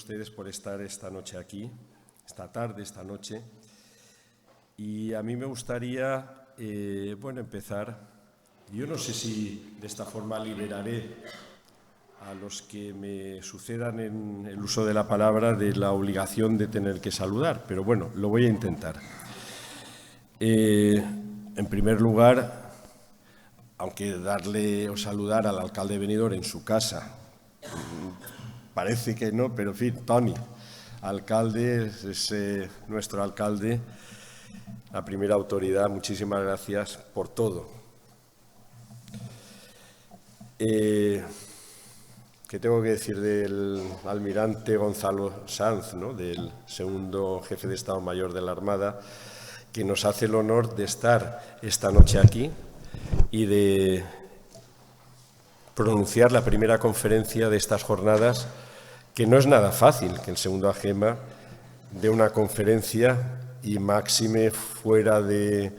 ustedes por estar esta noche aquí, esta tarde, esta noche. Y a mí me gustaría, empezar. Yo no sé si de esta forma liberaré a los que me sucedan en el uso de la palabra de la obligación de tener que saludar, pero bueno, lo voy a intentar. En primer lugar, aunque darle o saludar al alcalde de Benidorm en su casa, parece que no, pero en fin, Toni, alcalde, es nuestro alcalde, la primera autoridad, muchísimas gracias por todo. ¿Qué tengo que decir del almirante Gonzalo Sanz, ¿no?, del segundo jefe de Estado Mayor de la Armada, que nos hace el honor de estar esta noche aquí y de pronunciar la primera conferencia de estas jornadas, que no es nada fácil que el segundo AGEMA dé una conferencia y máxime fuera de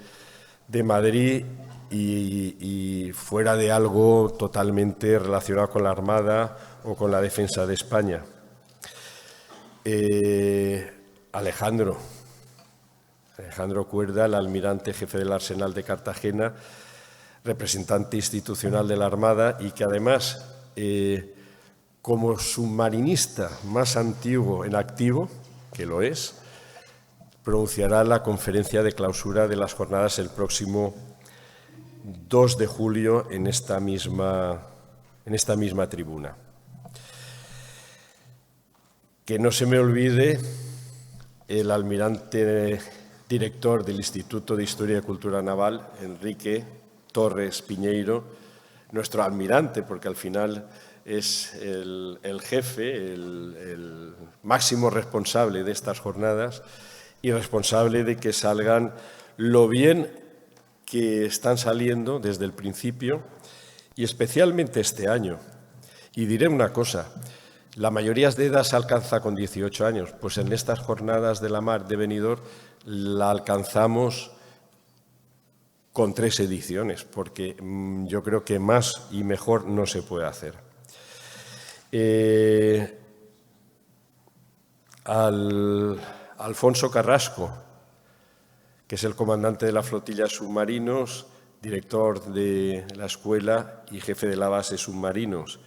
Madrid y fuera de algo totalmente relacionado con la Armada o con la defensa de España. Alejandro Cuerda, el almirante jefe del Arsenal de Cartagena, representante institucional de la Armada y que además, como submarinista más antiguo en activo, que lo es, pronunciará la conferencia de clausura de las jornadas el próximo 2 de julio en esta misma tribuna. Que no se me olvide el almirante director del Instituto de Historia y Cultura Naval, Enrique Torres Piñeiro, nuestro almirante, porque al final es el jefe, el máximo responsable de estas jornadas y responsable de que salgan lo bien que están saliendo desde el principio y especialmente este año. Y diré una cosa, la mayoría de edad se alcanza con 18 años, pues en estas jornadas de la mar de Benidorm la alcanzamos con 3 ediciones, porque yo creo que más y mejor no se puede hacer. Alfonso Carrasco, que es el comandante de la flotilla de submarinos, director de la escuela y jefe de la base submarinos.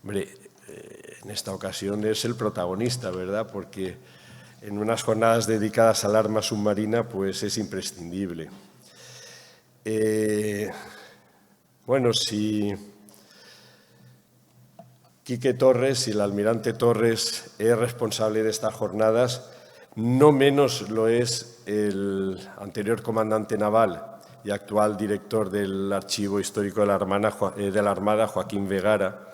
Hombre, en esta ocasión es el protagonista, ¿verdad? Porque en unas jornadas dedicadas al arma submarina, pues es imprescindible. Si Quique Torres y el almirante Torres es responsable de estas jornadas, no menos lo es el anterior comandante naval y actual director del Archivo Histórico de la Armada, Joaquín Vegara,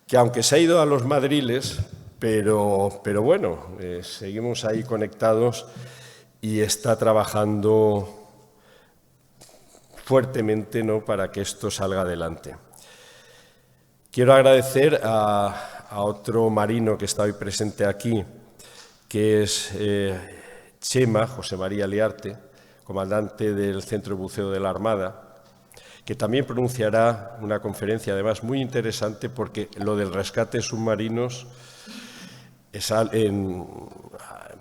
que aunque se ha ido a los Madriles, pero bueno, seguimos ahí conectados y está trabajando fuertemente, ¿no?, para que esto salga adelante. Quiero agradecer a otro marino que está hoy presente aquí, que es Chema, José María Liarte, comandante del Centro de Buceo de la Armada, que también pronunciará una conferencia, además muy interesante, porque lo del rescate de submarinos es en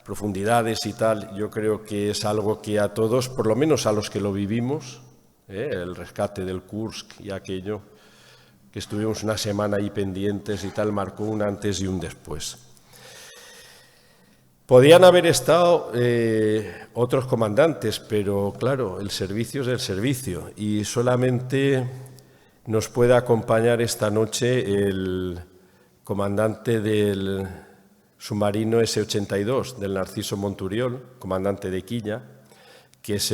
profundidades y tal, yo creo que es algo que a todos, por lo menos a los que lo vivimos, el rescate del Kursk y aquello, que estuvimos una semana ahí pendientes y tal, marcó un antes y un después. Podían haber estado otros comandantes, pero claro, el servicio es el servicio y solamente nos puede acompañar esta noche el comandante del submarino S-82, del Narciso Monturiol, comandante de quilla, que es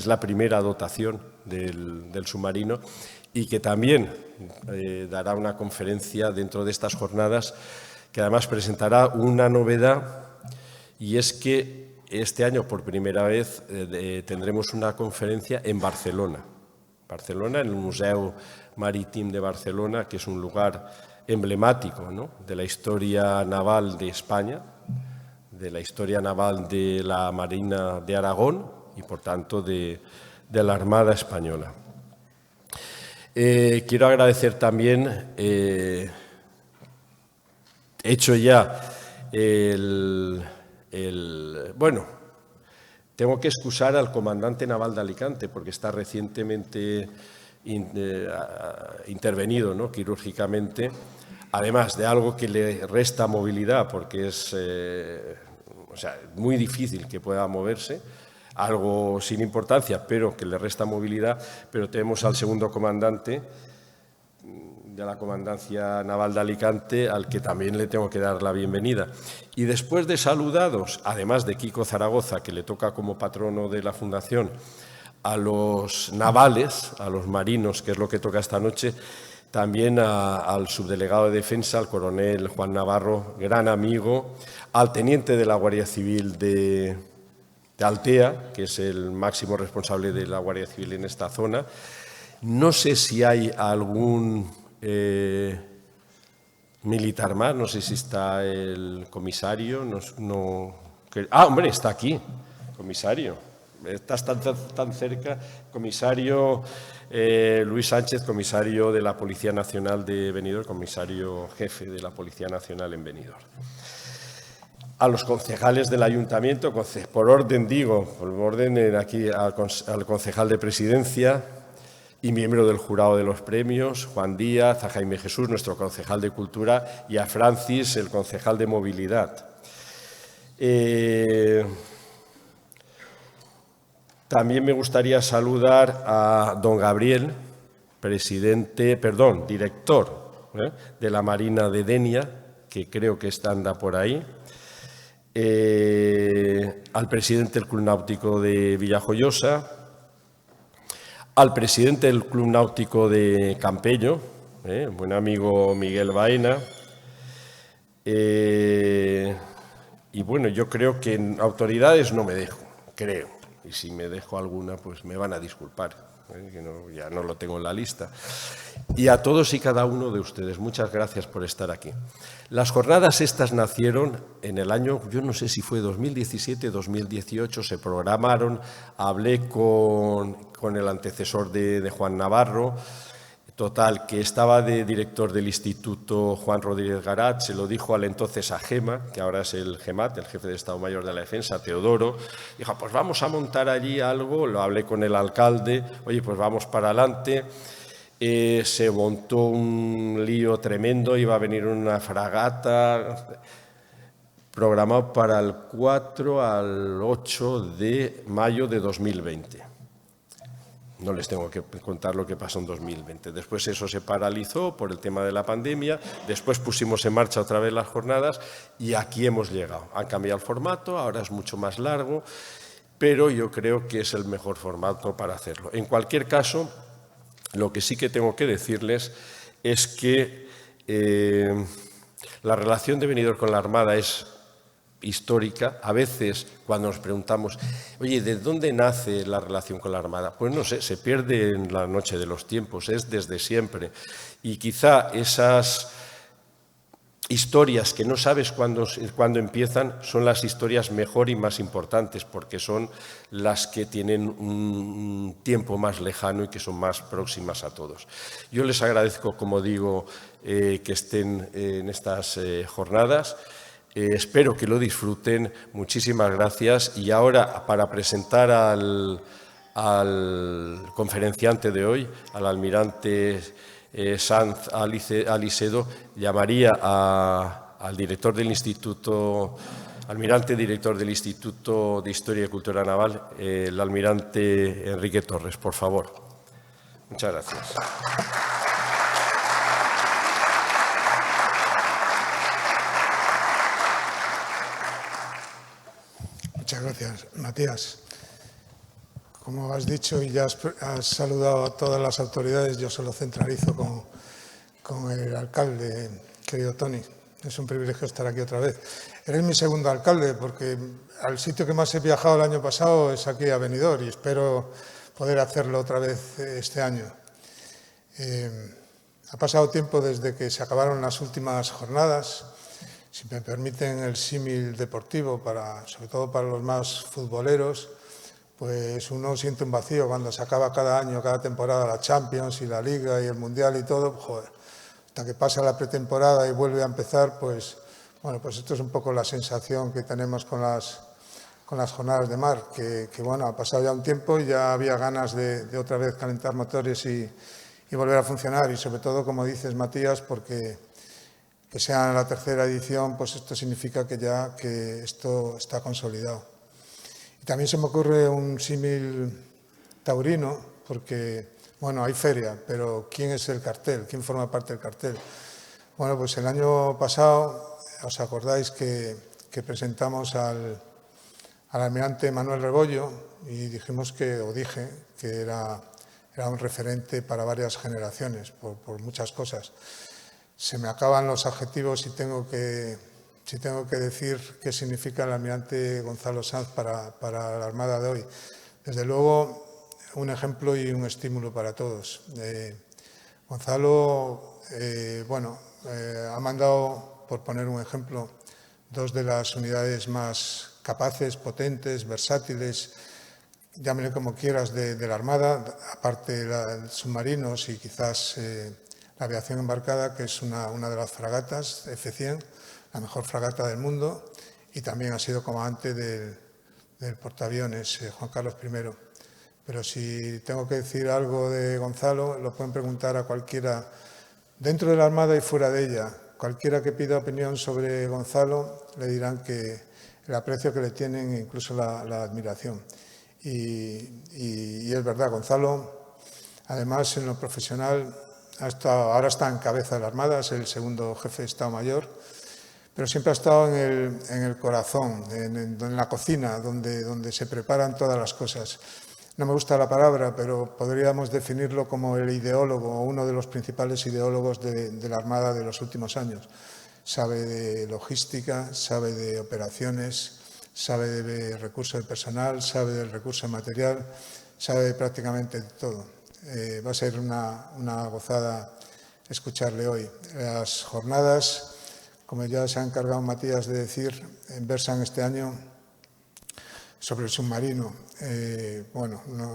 la primera dotación del submarino y que también dará una conferencia dentro de estas jornadas, que además presentará una novedad, y es que este año por primera vez tendremos una conferencia en Barcelona, en el Museu Marítim de Barcelona, que es un lugar emblemático, ¿no?, de la historia naval de España, de la historia naval de la Marina de Aragón y, por tanto, de la Armada Española. Quiero agradecer también hecho ya bueno, tengo que excusar al comandante naval de Alicante porque está recientemente intervenido, ¿no?, quirúrgicamente, además de algo que le resta movilidad porque es muy difícil que pueda moverse, algo sin importancia, pero que le resta movilidad. Pero tenemos al segundo comandante de la Comandancia Naval de Alicante, al que también le tengo que dar la bienvenida. Y después de saludados, además de Kiko Zaragoza, que le toca como patrono de la Fundación, a los navales, a los marinos, que es lo que toca esta noche, también al subdelegado de Defensa, al coronel Juan Navarro, gran amigo, al teniente de la Guardia Civil de Altea, que es el máximo responsable de la Guardia Civil en esta zona. No sé si hay algún militar más, no sé si está el comisario. Hombre, está aquí, comisario. Estás tan cerca, comisario Luis Sánchez, comisario de la Policía Nacional de Benidorm, comisario jefe de la Policía Nacional en Benidorm. A los concejales del ayuntamiento, por orden aquí al concejal de Presidencia y miembro del jurado de los premios, Juan Díaz, a Jaime Jesús, nuestro concejal de Cultura, y a Francis, el concejal de Movilidad. También me gustaría saludar a don Gabriel, director de la Marina de Denia, que creo que anda por ahí, al presidente del Club Náutico de Villajoyosa, al presidente del Club Náutico de Campello, buen amigo Miguel Baena. Y bueno, yo creo que en autoridades no me dejo, creo. Y si me dejo alguna, pues me van a disculpar, que ya no lo tengo en la lista. Y a todos y cada uno de ustedes, muchas gracias por estar aquí. Las jornadas estas nacieron en el año, yo no sé si fue 2017, 2018, se programaron, hablé con el antecesor de Juan Navarro, total, que estaba de director del Instituto Juan Rodríguez Garat, se lo dijo al entonces AGEMA, que ahora es el GEMAT, el jefe de Estado Mayor de la Defensa, Teodoro, dijo, pues vamos a montar allí algo, lo hablé con el alcalde, oye, pues vamos para adelante. Se montó un lío tremendo, iba a venir una fragata programado para el 4 al 8 de mayo de 2020. No les tengo que contar lo que pasó en 2020. Después eso se paralizó por el tema de la pandemia, después pusimos en marcha otra vez las jornadas y aquí hemos llegado. Han cambiado el formato, ahora es mucho más largo, pero yo creo que es el mejor formato para hacerlo. En cualquier caso, lo que sí que tengo que decirles es que la relación de Benidorm con la Armada es histórica. A veces, cuando nos preguntamos, oye, ¿de dónde nace la relación con la Armada? Pues no sé, se pierde en la noche de los tiempos, es desde siempre. Y quizá esas historias que no sabes cuándo empiezan son las historias mejor y más importantes, porque son las que tienen un tiempo más lejano y que son más próximas a todos. Yo les agradezco, como digo, que estén en estas jornadas. Espero que lo disfruten. Muchísimas gracias. Y ahora, para presentar al conferenciante de hoy, al almirante Sanz Alicedo, llamaría al director del Instituto, almirante director del Instituto de Historia y Cultura Naval, el almirante Enrique Torres, por favor. Muchas gracias. Muchas gracias, Matías. Como has dicho y ya has saludado a todas las autoridades, yo solo centralizo con el alcalde, querido Toni. Es un privilegio estar aquí otra vez. Eres mi segundo alcalde, porque al sitio que más he viajado el año pasado es aquí a Benidorm y espero poder hacerlo otra vez este año. Ha pasado tiempo desde que se acabaron las últimas jornadas. Si me permiten el símil deportivo, sobre todo para los más futboleros, pues uno siente un vacío cuando se acaba cada año, cada temporada la Champions y la Liga y el Mundial y todo. Joder, hasta que pasa la pretemporada y vuelve a empezar, pues Bueno, pues esto es un poco la sensación que tenemos con las jornadas de mar, que bueno, ha pasado ya un tiempo y ya había ganas de otra vez calentar motores y volver a funcionar. Y sobre todo, como dices, Matías, porque que sea la tercera edición, pues esto significa que esto está consolidado. Y también se me ocurre un símil taurino, porque, bueno, hay feria, pero ¿quién es el cartel? ¿Quién forma parte del cartel? Bueno, pues el año pasado, ¿os acordáis que presentamos al almirante Manuel Rebollo y dije que era un referente para varias generaciones, por muchas cosas? Se me acaban los adjetivos si tengo que decir qué significa el almirante Gonzalo Sanz para la Armada de hoy. Desde luego, un ejemplo y un estímulo para todos. Gonzalo, ha mandado, por poner un ejemplo, 2 de las unidades más capaces, potentes, versátiles, llámele como quieras, de la Armada, aparte de submarinos y quizás la aviación embarcada, que es una de las fragatas, F-100, la mejor fragata del mundo, y también ha sido comandante del portaaviones Juan Carlos I. Pero si tengo que decir algo de Gonzalo, lo pueden preguntar a cualquiera, dentro de la Armada y fuera de ella. Cualquiera que pida opinión sobre Gonzalo le dirán que el aprecio que le tienen e incluso la admiración. Y es verdad, Gonzalo, además en lo profesional, ahora está en cabeza de la Armada, es el segundo jefe de Estado Mayor, pero siempre ha estado en el corazón, en la cocina, donde se preparan todas las cosas. No me gusta la palabra, pero podríamos definirlo como el ideólogo, o uno de los principales ideólogos de la Armada de los últimos años. Sabe de logística, sabe de operaciones, sabe de recursos de personal, sabe del recurso material, sabe de prácticamente de todo. Va a ser una gozada escucharle hoy. Las jornadas, como ya se ha encargado Matías de decir, versan este año sobre el submarino.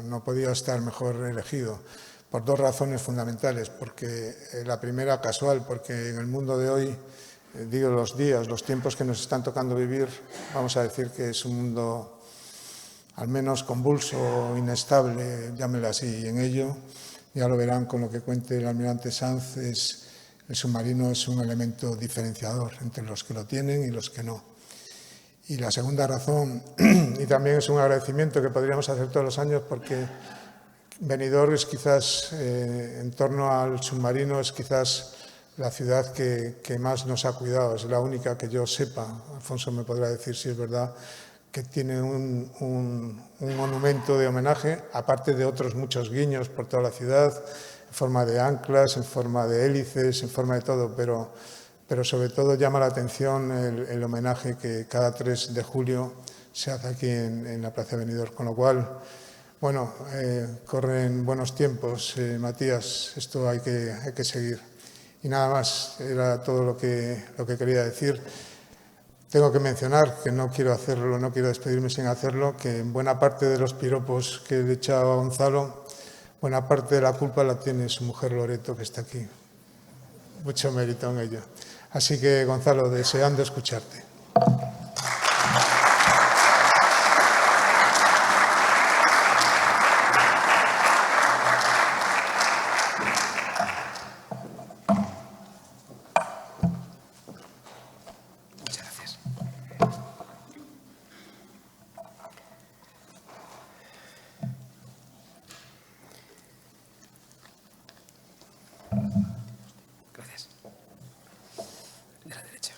No podía estar mejor elegido por 2 razones fundamentales. Porque la primera, casual, porque en el mundo de hoy, digo los tiempos que nos están tocando vivir, vamos a decir que es un mundo al menos convulso, inestable, llámelo así, y en ello, ya lo verán con lo que cuente el almirante Sanz, el submarino es un elemento diferenciador entre los que lo tienen y los que no. Y la segunda razón, y también es un agradecimiento que podríamos hacer todos los años, porque Benidorm es quizás, en torno al submarino, es quizás la ciudad que más nos ha cuidado, es la única que yo sepa, Alfonso me podrá decir si es verdad, que tiene un monumento de homenaje, aparte de otros muchos guiños por toda la ciudad, en forma de anclas, en forma de hélices, en forma de todo, pero sobre todo llama la atención el homenaje que cada 3 de julio se hace aquí en la Plaza de Benidorm, con lo cual, bueno, corren buenos tiempos, Matías, esto hay que seguir. Y nada más, era todo lo que quería decir. Tengo que mencionar, que no quiero hacerlo, no quiero despedirme sin hacerlo, que en buena parte de los piropos que le he echado a Gonzalo, buena parte de la culpa la tiene su mujer Loreto, que está aquí. Mucho mérito en ello. Así que, Gonzalo, deseando escucharte.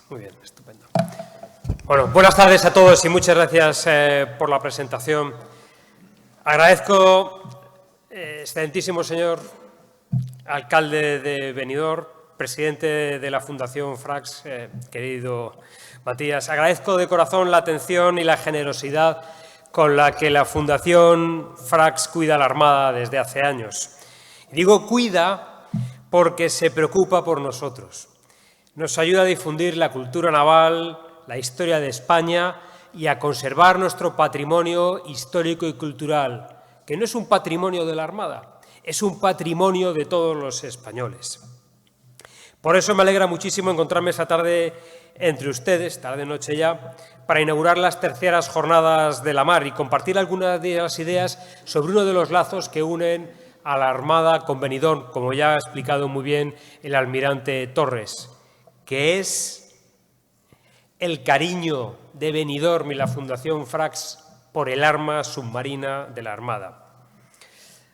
Muy bien, estupendo. Bueno, buenas tardes a todos y muchas gracias por la presentación. Agradezco, excelentísimo señor alcalde de Benidorm, presidente de la Fundación Frax, querido Matías, agradezco de corazón la atención y la generosidad con la que la Fundación Frax cuida a la Armada desde hace años. Y digo cuida porque se preocupa por nosotros. Nos ayuda a difundir la cultura naval, la historia de España y a conservar nuestro patrimonio histórico y cultural, que no es un patrimonio de la Armada, es un patrimonio de todos los españoles. Por eso me alegra muchísimo encontrarme esta tarde entre ustedes, tarde-noche ya, para inaugurar las terceras jornadas de la mar y compartir algunas de las ideas sobre uno de los lazos que unen a la Armada con Benidorm, como ya ha explicado muy bien el almirante Torres, que es el cariño de Benidorm y la Fundación Frax por el arma submarina de la Armada.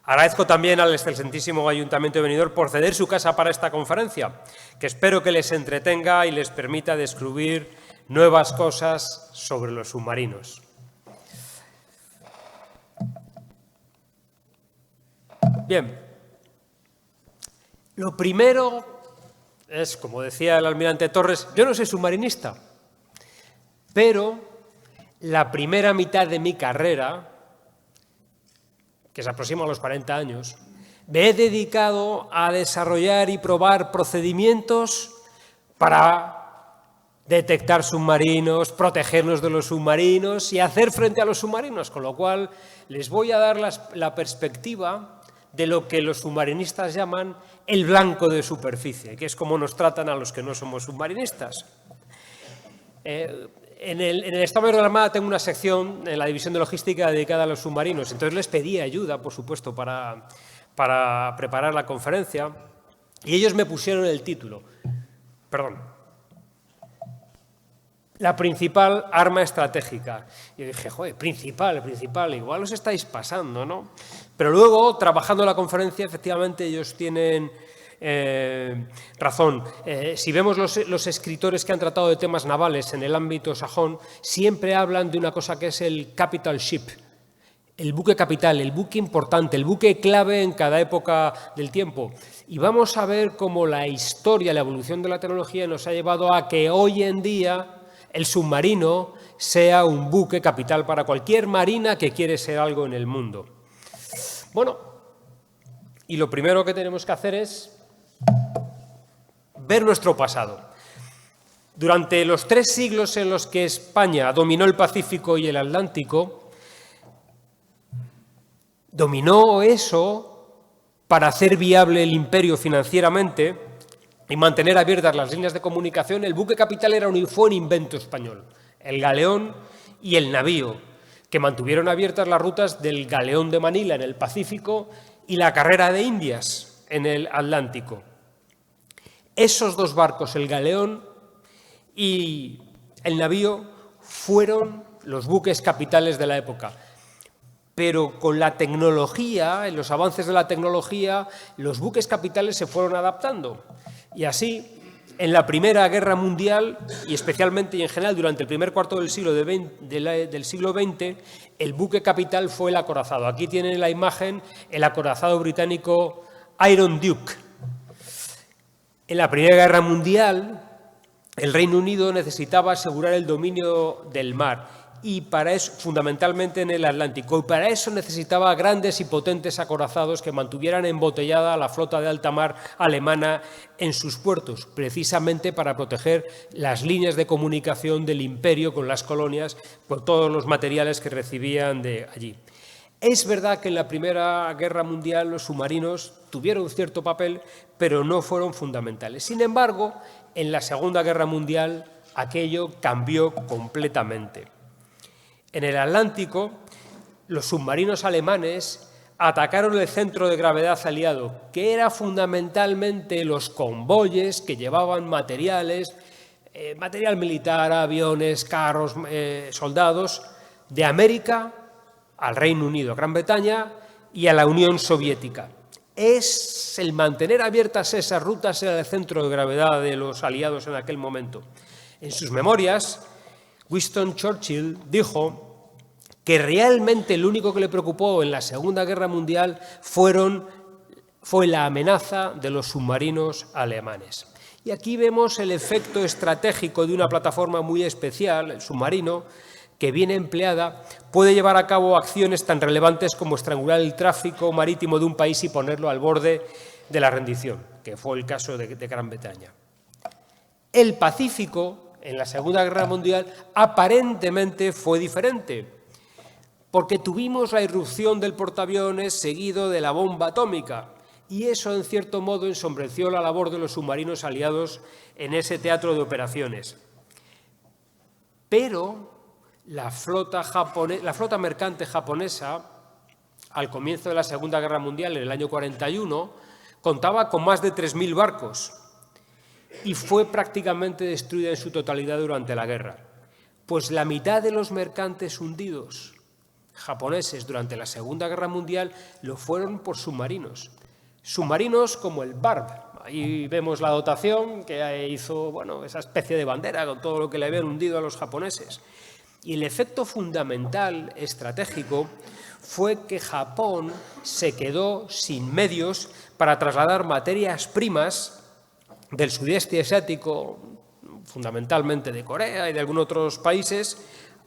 Agradezco también al excelentísimo Ayuntamiento de Benidorm por ceder su casa para esta conferencia, que espero que les entretenga y les permita descubrir nuevas cosas sobre los submarinos. Bien, lo primero es, como decía el almirante Torres, yo no soy submarinista, pero la primera mitad de mi carrera, que se aproxima a los 40 años, me he dedicado a desarrollar y probar procedimientos para detectar submarinos, protegernos de los submarinos y hacer frente a los submarinos, con lo cual les voy a dar la perspectiva de lo que los submarinistas llaman el blanco de superficie, que es como nos tratan a los que no somos submarinistas. En el Estado Mayor de la Armada tengo una sección en la División de Logística dedicada a los submarinos, entonces les pedí ayuda, por supuesto, para preparar la conferencia y ellos me pusieron el título, la principal arma estratégica. Y yo dije, joder, principal, igual os estáis pasando, ¿no? Pero luego, trabajando la conferencia, efectivamente ellos tienen razón. Si vemos los escritores que han tratado de temas navales en el ámbito sajón, siempre hablan de una cosa que es el capital ship, el buque capital, el buque importante, el buque clave en cada época del tiempo. Y vamos a ver cómo la historia, la evolución de la tecnología nos ha llevado a que hoy en día el submarino sea un buque capital para cualquier marina que quiere ser algo en el mundo. Bueno, y lo primero que tenemos que hacer es ver nuestro pasado. Durante los 3 siglos en los que España dominó el Pacífico y el Atlántico, dominó eso para hacer viable el imperio financieramente y mantener abiertas las líneas de comunicación. El buque capital fue un invento español, el galeón y el navío, que mantuvieron abiertas las rutas del galeón de Manila en el Pacífico y la carrera de Indias en el Atlántico. Esos 2 barcos, el galeón y el navío, fueron los buques capitales de la época. Pero con la tecnología, en los avances de la tecnología, los buques capitales se fueron adaptando. Y así, en la Primera Guerra Mundial, y especialmente y en general durante el primer cuarto del siglo XX, el buque capital fue el acorazado. Aquí tienen la imagen el acorazado británico Iron Duke. En la Primera Guerra Mundial, el Reino Unido necesitaba asegurar el dominio del mar, y para eso, fundamentalmente en el Atlántico, y para eso necesitaba grandes y potentes acorazados que mantuvieran embotellada la flota de alta mar alemana en sus puertos, precisamente para proteger las líneas de comunicación del imperio con las colonias por todos los materiales que recibían de allí. Es verdad que en la Primera Guerra Mundial los submarinos tuvieron cierto papel, pero no fueron fundamentales. Sin embargo, en la Segunda Guerra Mundial aquello cambió completamente. En el Atlántico, los submarinos alemanes atacaron el centro de gravedad aliado, que era fundamentalmente los convoyes que llevaban materiales, material militar, aviones, carros, soldados, de América al Reino Unido, a Gran Bretaña y a la Unión Soviética. Es el mantener abiertas esas rutas era el centro de gravedad de los aliados en aquel momento. En sus memorias, Winston Churchill dijo que realmente lo único que le preocupó en la Segunda Guerra Mundial fue la amenaza de los submarinos alemanes. Y aquí vemos el efecto estratégico de una plataforma muy especial, el submarino, que bien empleada puede llevar a cabo acciones tan relevantes como estrangular el tráfico marítimo de un país y ponerlo al borde de la rendición, que fue el caso de Gran Bretaña. El Pacífico, en la Segunda Guerra Mundial, aparentemente fue diferente, porque tuvimos la irrupción del portaaviones seguido de la bomba atómica, y eso, en cierto modo, ensombreció la labor de los submarinos aliados en ese teatro de operaciones. Pero la flota mercante japonesa, al comienzo de la Segunda Guerra Mundial, en el año 41, contaba con más de 3.000 barcos y fue prácticamente destruida en su totalidad durante la guerra. Pues la mitad de los mercantes hundidos japoneses durante la Segunda Guerra Mundial lo fueron por submarinos. Submarinos como el Barb. Ahí vemos la dotación que hizo, bueno, esa especie de bandera con todo lo que le habían hundido a los japoneses. Y el efecto fundamental estratégico fue que Japón se quedó sin medios para trasladar materias primas del sudeste asiático, fundamentalmente de Corea y de algunos otros países,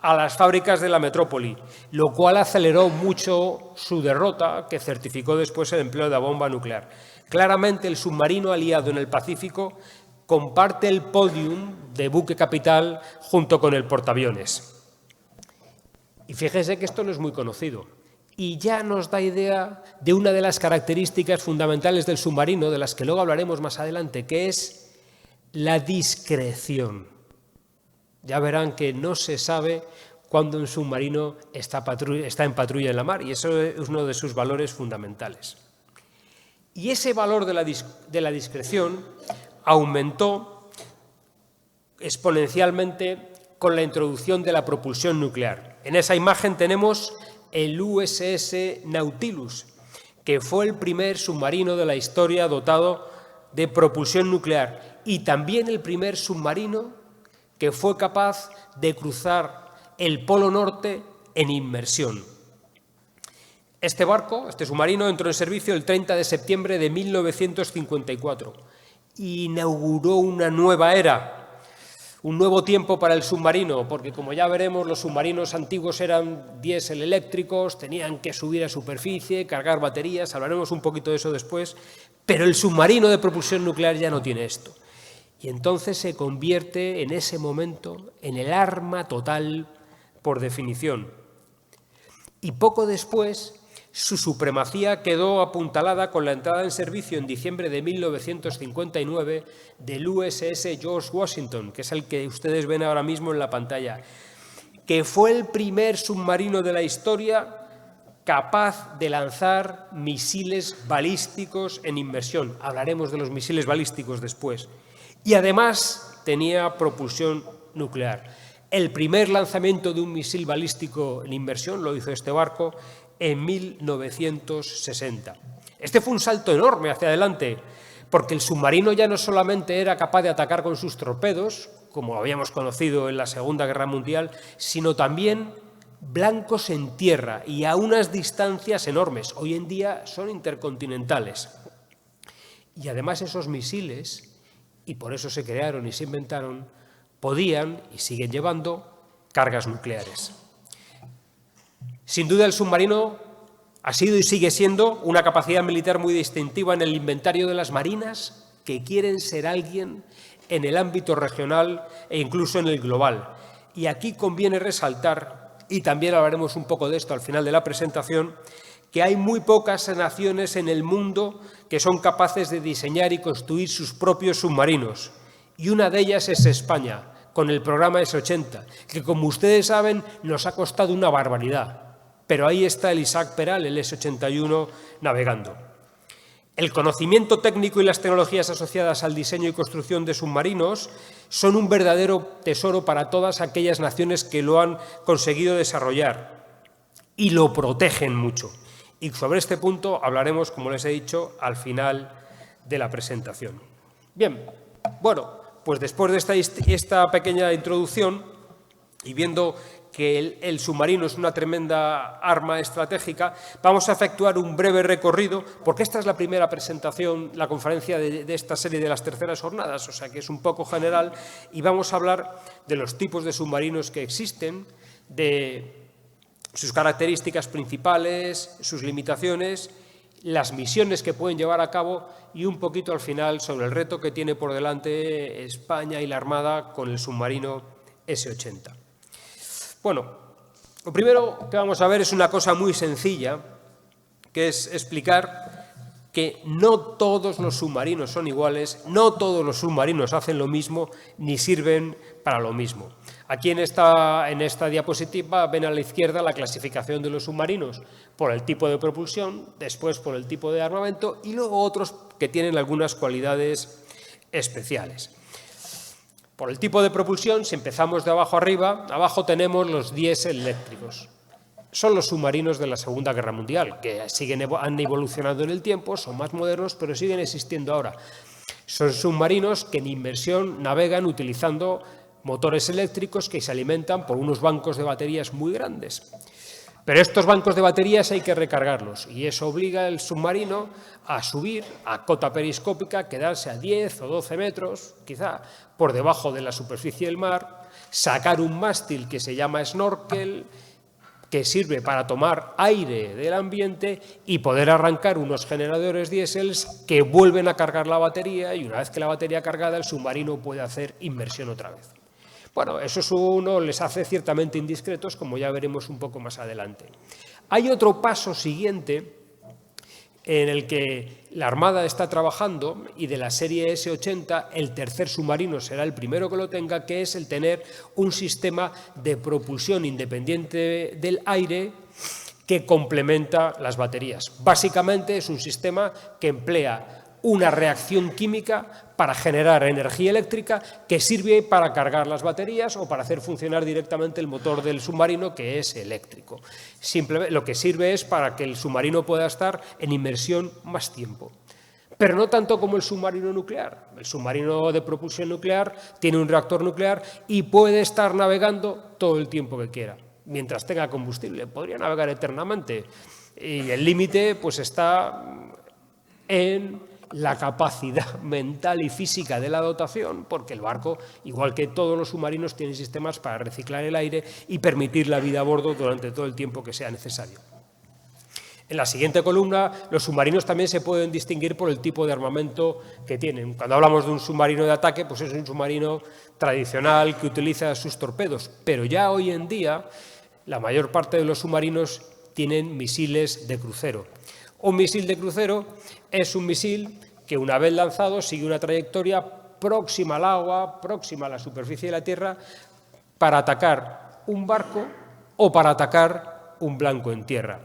a las fábricas de la metrópoli, lo cual aceleró mucho su derrota, que certificó después el empleo de la bomba nuclear. Claramente el submarino aliado en el Pacífico comparte el podium de buque capital junto con el portaaviones. Y fíjese que esto no es muy conocido y ya nos da idea de una de las características fundamentales del submarino, de las que luego hablaremos más adelante, que es la discreción. Ya verán que no se sabe cuándo un submarino está en patrulla en la mar, y eso es uno de sus valores fundamentales. Y ese valor de la discreción aumentó exponencialmente con la introducción de la propulsión nuclear. En esa imagen tenemos el USS Nautilus, que fue el primer submarino de la historia dotado de propulsión nuclear y también el primer submarino que fue capaz de cruzar el Polo Norte en inmersión. Este submarino, entró en servicio el 30 de septiembre de 1954 y inauguró una nueva era, un nuevo tiempo para el submarino, porque como ya veremos, los submarinos antiguos eran diésel eléctricos, tenían que subir a superficie, cargar baterías, hablaremos un poquito de eso después, pero el submarino de propulsión nuclear ya no tiene esto. Y entonces se convierte en ese momento en el arma total por definición. Y poco después su supremacía quedó apuntalada con la entrada en servicio en diciembre de 1959 del USS George Washington, que es el que ustedes ven ahora mismo en la pantalla, que fue el primer submarino de la historia capaz de lanzar misiles balísticos en inmersión. Hablaremos de los misiles balísticos después. Y además tenía propulsión nuclear. El primer lanzamiento de un misil balístico en inmersión lo hizo este barco en 1960. Este fue un salto enorme hacia adelante, porque el submarino ya no solamente era capaz de atacar con sus torpedos, como habíamos conocido en la Segunda Guerra Mundial, sino también blancos en tierra y a unas distancias enormes. Hoy en día son intercontinentales. Y además esos misiles, y por eso se crearon y se inventaron, podían y siguen llevando cargas nucleares. Sin duda el submarino ha sido y sigue siendo una capacidad militar muy distintiva en el inventario de las marinas que quieren ser alguien en el ámbito regional e incluso en el global. Y aquí conviene resaltar, y también hablaremos un poco de esto al final de la presentación, que hay muy pocas naciones en el mundo que son capaces de diseñar y construir sus propios submarinos. Y una de ellas es España, con el programa S-80, que como ustedes saben nos ha costado una barbaridad. Pero ahí está el Isaac Peral, el S-81, navegando. El conocimiento técnico y las tecnologías asociadas al diseño y construcción de submarinos son un verdadero tesoro para todas aquellas naciones que lo han conseguido desarrollar y lo protegen mucho. Y sobre este punto hablaremos, como les he dicho, al final de la presentación. Bien, bueno, pues después de esta pequeña introducción y viendo que el submarino es una tremenda arma estratégica, vamos a efectuar un breve recorrido, porque esta es la primera presentación, la conferencia de esta serie de las terceras jornadas, o sea que es un poco general, y vamos a hablar de los tipos de submarinos que existen, de sus características principales, sus limitaciones, las misiones que pueden llevar a cabo y un poquito al final sobre el reto que tiene por delante España y la Armada con el submarino S-80. Bueno, lo primero que vamos a ver es una cosa muy sencilla, que es explicar que no todos los submarinos son iguales, no todos los submarinos hacen lo mismo ni sirven para lo mismo. Aquí en esta diapositiva ven a la izquierda la clasificación de los submarinos por el tipo de propulsión, después por el tipo de armamento y luego otros que tienen algunas cualidades especiales. Por el tipo de propulsión, si empezamos de abajo arriba, abajo tenemos los diésel eléctricos. Son los submarinos de la Segunda Guerra Mundial, que han evolucionado en el tiempo, son más modernos, pero siguen existiendo ahora. Son submarinos que en inmersión navegan utilizando motores eléctricos que se alimentan por unos bancos de baterías muy grandes. Pero estos bancos de baterías hay que recargarlos y eso obliga al submarino a subir a cota periscópica, quedarse a 10 o 12 metros, quizá, por debajo de la superficie del mar, sacar un mástil que se llama snorkel, que sirve para tomar aire del ambiente y poder arrancar unos generadores diésel que vuelven a cargar la batería y una vez que la batería cargada el submarino puede hacer inmersión otra vez. Bueno, eso les hace ciertamente indiscretos, como ya veremos un poco más adelante. Hay otro paso siguiente en el que la Armada está trabajando y de la serie S-80 el tercer submarino será el primero que lo tenga, que es el tener un sistema de propulsión independiente del aire que complementa las baterías. Básicamente es un sistema que emplea una reacción química para generar energía eléctrica que sirve para cargar las baterías o para hacer funcionar directamente el motor del submarino, que es eléctrico. Simplemente, lo que sirve es para que el submarino pueda estar en inmersión más tiempo. Pero no tanto como el submarino nuclear. El submarino de propulsión nuclear tiene un reactor nuclear y puede estar navegando todo el tiempo que quiera, mientras tenga combustible. Podría navegar eternamente. Y el límite pues está en la capacidad mental y física de la dotación, porque el barco, igual que todos los submarinos, tiene sistemas para reciclar el aire y permitir la vida a bordo durante todo el tiempo que sea necesario. En la siguiente columna, los submarinos también se pueden distinguir por el tipo de armamento que tienen. Cuando hablamos de un submarino de ataque, pues es un submarino tradicional que utiliza sus torpedos, pero ya hoy en día la mayor parte de los submarinos tienen misiles de crucero. Un misil de crucero es un misil que una vez lanzado sigue una trayectoria próxima al agua, próxima a la superficie de la Tierra, para atacar un barco o para atacar un blanco en tierra.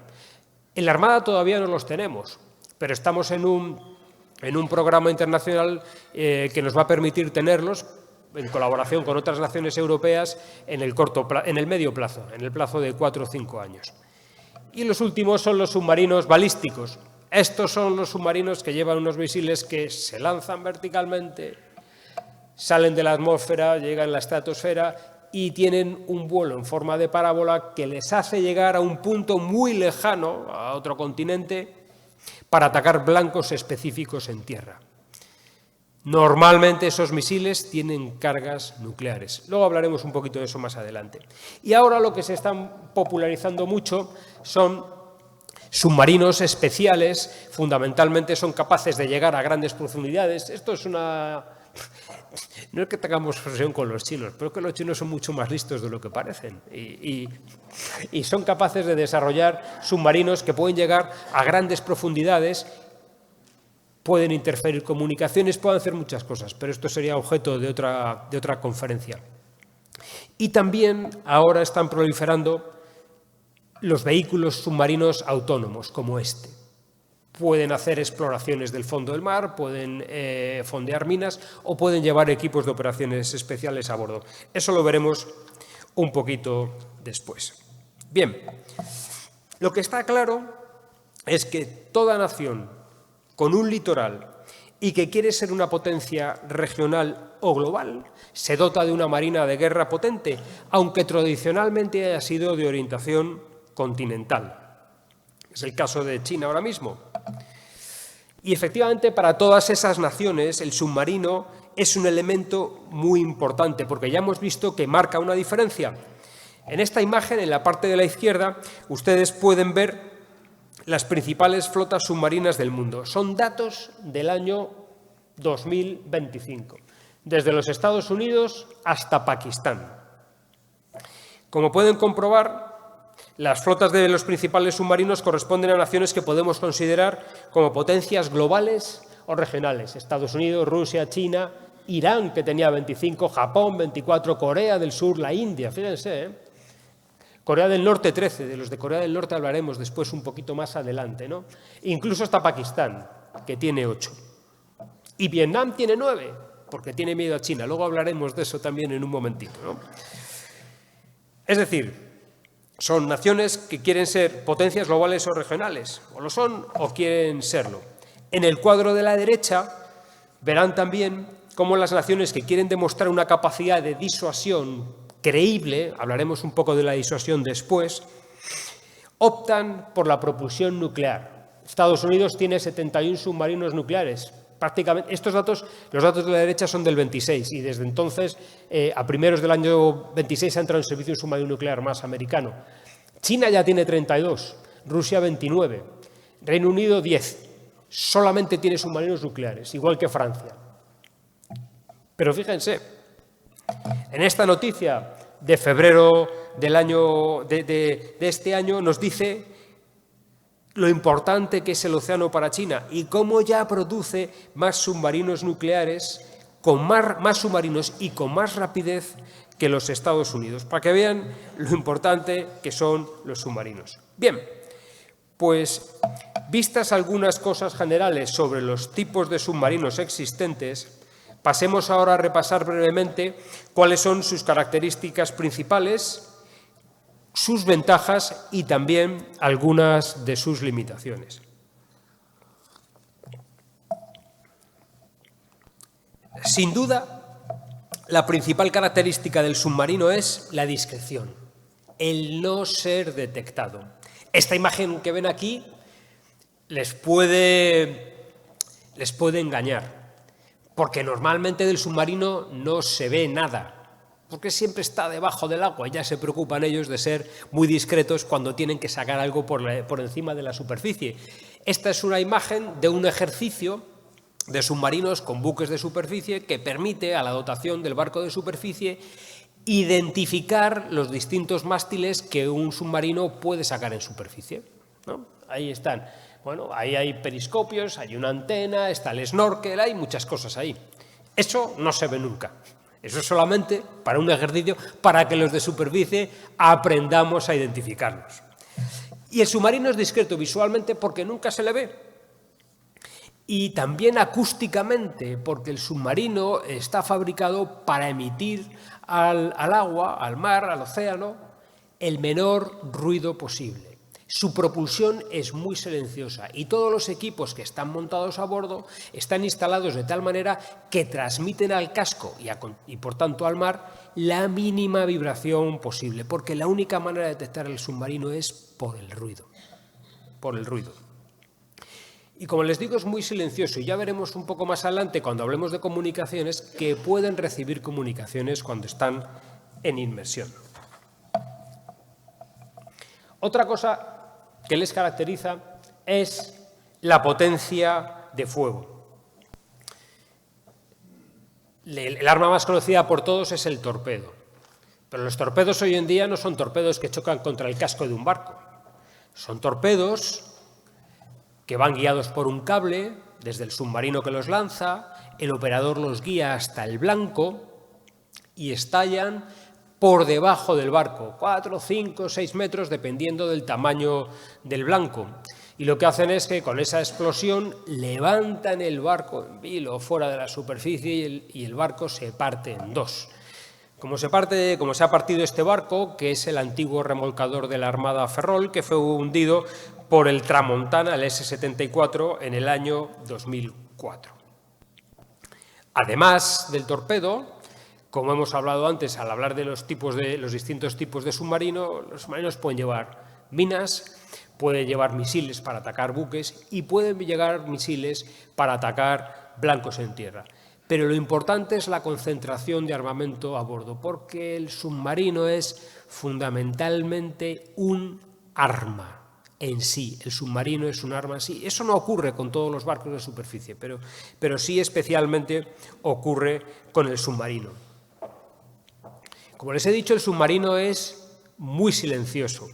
En la Armada todavía no los tenemos, pero estamos en un programa internacional que nos va a permitir tenerlos en colaboración con otras naciones europeas en el medio plazo, en el plazo de 4 o 5 años. Y los últimos son los submarinos balísticos. Estos son los submarinos que llevan unos misiles que se lanzan verticalmente, salen de la atmósfera, llegan a la estratosfera y tienen un vuelo en forma de parábola que les hace llegar a un punto muy lejano, a otro continente, para atacar blancos específicos en tierra. Normalmente esos misiles tienen cargas nucleares. Luego hablaremos un poquito de eso más adelante. Y ahora lo que se están popularizando mucho son submarinos especiales, fundamentalmente son capaces de llegar a grandes profundidades. Esto es una... No es que tengamos obsesión con los chinos, pero es que los chinos son mucho más listos de lo que parecen y son capaces de desarrollar submarinos que pueden llegar a grandes profundidades, pueden interferir comunicaciones, pueden hacer muchas cosas, pero esto sería objeto de otra conferencia. Y también ahora están proliferando los vehículos submarinos autónomos, como este. Pueden hacer exploraciones del fondo del mar, pueden fondear minas o pueden llevar equipos de operaciones especiales a bordo. Eso lo veremos un poquito después. Bien, lo que está claro es que toda nación con un litoral y que quiere ser una potencia regional o global, se dota de una marina de guerra potente, aunque tradicionalmente haya sido de orientación continental. Es el caso de China ahora mismo. Y efectivamente para todas esas naciones el submarino es un elemento muy importante, porque ya hemos visto que marca una diferencia. En esta imagen, en la parte de la izquierda, ustedes pueden ver las principales flotas submarinas del mundo. Son datos del año 2025, desde los Estados Unidos hasta Pakistán. Como pueden comprobar, Las flotas de los principales submarinos corresponden a naciones que podemos considerar como potencias globales o regionales. Estados Unidos, Rusia, China, Irán, que tenía 25, Japón, 24, Corea del Sur, la India, fíjense, Corea del Norte, 13, de los de Corea del Norte hablaremos después un poquito más adelante, ¿no? Incluso hasta Pakistán, que tiene 8. Y Vietnam tiene 9, porque tiene miedo a China. Luego hablaremos de eso también en un momentito, ¿no? Es decir, son naciones que quieren ser potencias globales o regionales, o lo son o quieren serlo. En el cuadro de la derecha verán también cómo las naciones que quieren demostrar una capacidad de disuasión creíble, hablaremos un poco de la disuasión después, optan por la propulsión nuclear. Estados Unidos tiene 71 submarinos nucleares. Prácticamente, los datos de la derecha son del 26 y desde entonces, a primeros del año 26, ha entrado en servicio un submarino nuclear más americano. China ya tiene 32, Rusia 29, Reino Unido 10. Solamente tiene submarinos nucleares, igual que Francia. Pero fíjense, en esta noticia de febrero del año, de este año nos dice lo importante que es el océano para China y cómo ya produce más submarinos nucleares, con más submarinos y con más rapidez que los Estados Unidos, para que vean lo importante que son los submarinos. Bien, pues vistas algunas cosas generales sobre los tipos de submarinos existentes, pasemos ahora a repasar brevemente cuáles son sus características principales, sus ventajas y también algunas de sus limitaciones. Sin duda, la principal característica del submarino es la discreción, el no ser detectado. Esta imagen que ven aquí les puede engañar, porque normalmente del submarino no se ve nada, porque siempre está debajo del agua. Ya se preocupan ellos de ser muy discretos cuando tienen que sacar algo por encima de la superficie. Esta es una imagen de un ejercicio de submarinos con buques de superficie que permite a la dotación del barco de superficie identificar los distintos mástiles que un submarino puede sacar en superficie, ¿no? Ahí están. Bueno, ahí hay periscopios, hay una antena, está el snorkel, hay muchas cosas ahí. Eso no se ve nunca. Eso es solamente para un ejercicio, para que los de superficie aprendamos a identificarlos. Y el submarino es discreto visualmente porque nunca se le ve. Y también acústicamente, porque el submarino está fabricado para emitir al agua, al mar, al océano, el menor ruido posible. Su propulsión es muy silenciosa y todos los equipos que están montados a bordo están instalados de tal manera que transmiten al casco y por tanto al mar la mínima vibración posible, porque la única manera de detectar el submarino es por el ruido. Y como les digo, es muy silencioso y ya veremos un poco más adelante cuando hablemos de comunicaciones que pueden recibir comunicaciones cuando están en inmersión. Otra cosa que les caracteriza es la potencia de fuego. El arma más conocida por todos es el torpedo, pero los torpedos hoy en día no son torpedos que chocan contra el casco de un barco, son torpedos que van guiados por un cable desde el submarino que los lanza, el operador los guía hasta el blanco y estallan por debajo del barco, 4, 5, 6 metros, dependiendo del tamaño del blanco. Y lo que hacen es que con esa explosión levantan el barco en vilo fuera de la superficie y el barco se parte en dos. Como se ha partido este barco, que es el antiguo remolcador de la Armada Ferrol, que fue hundido por el Tramontana, el S-74, en el año 2004. Además del torpedo, como hemos hablado antes al hablar de los distintos tipos de submarino, los submarinos pueden llevar minas, pueden llevar misiles para atacar buques y pueden llevar misiles para atacar blancos en tierra. Pero lo importante es la concentración de armamento a bordo, porque el submarino es fundamentalmente un arma en sí. El submarino es un arma en sí. Eso no ocurre con todos los barcos de superficie, pero sí especialmente ocurre con el submarino. Como les he dicho, el submarino es muy silencioso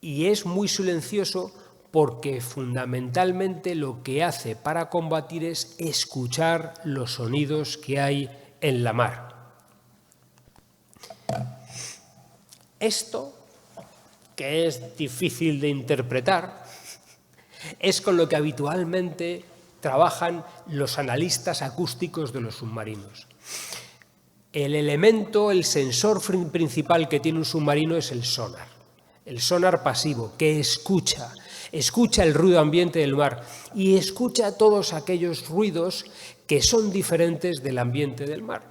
y es muy silencioso porque fundamentalmente lo que hace para combatir es escuchar los sonidos que hay en la mar. Esto, que es difícil de interpretar, es con lo que habitualmente trabajan los analistas acústicos de los submarinos. El elemento, el sensor principal que tiene un submarino es el sonar pasivo, que escucha el ruido ambiente del mar y escucha todos aquellos ruidos que son diferentes del ambiente del mar.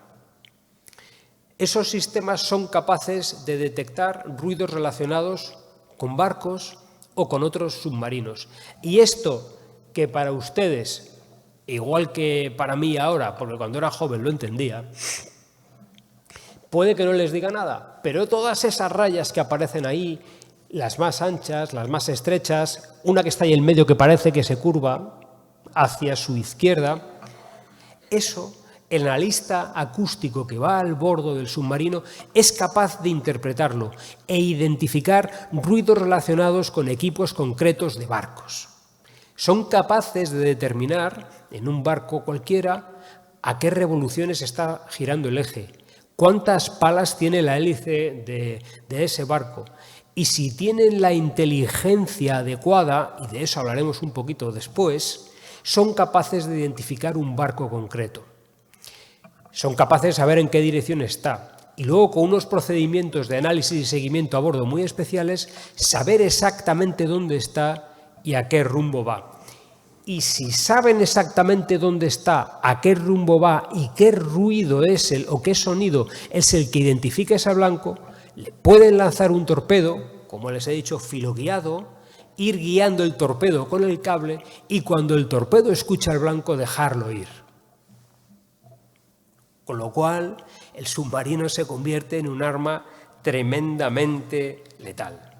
Esos sistemas son capaces de detectar ruidos relacionados con barcos o con otros submarinos. Y esto, que para ustedes, igual que para mí ahora, porque cuando era joven lo entendía, puede que no les diga nada, pero todas esas rayas que aparecen ahí, las más anchas, las más estrechas, una que está ahí en medio que parece que se curva hacia su izquierda, eso, el analista acústico que va al bordo del submarino es capaz de interpretarlo e identificar ruidos relacionados con equipos concretos de barcos. Son capaces de determinar, en un barco cualquiera, a qué revoluciones está girando el eje, cuántas palas tiene la hélice de ese barco. Y si tienen la inteligencia adecuada, y de eso hablaremos un poquito después, son capaces de identificar un barco concreto. Son capaces de saber en qué dirección está. Y luego, con unos procedimientos de análisis y seguimiento a bordo muy especiales, saber exactamente dónde está y a qué rumbo va. Y si saben exactamente dónde está, a qué rumbo va y qué ruido es o qué sonido es el que identifica ese blanco, le pueden lanzar un torpedo, como les he dicho, filoguiado, ir guiando el torpedo con el cable y cuando el torpedo escucha el blanco, dejarlo ir. Con lo cual, el submarino se convierte en un arma tremendamente letal.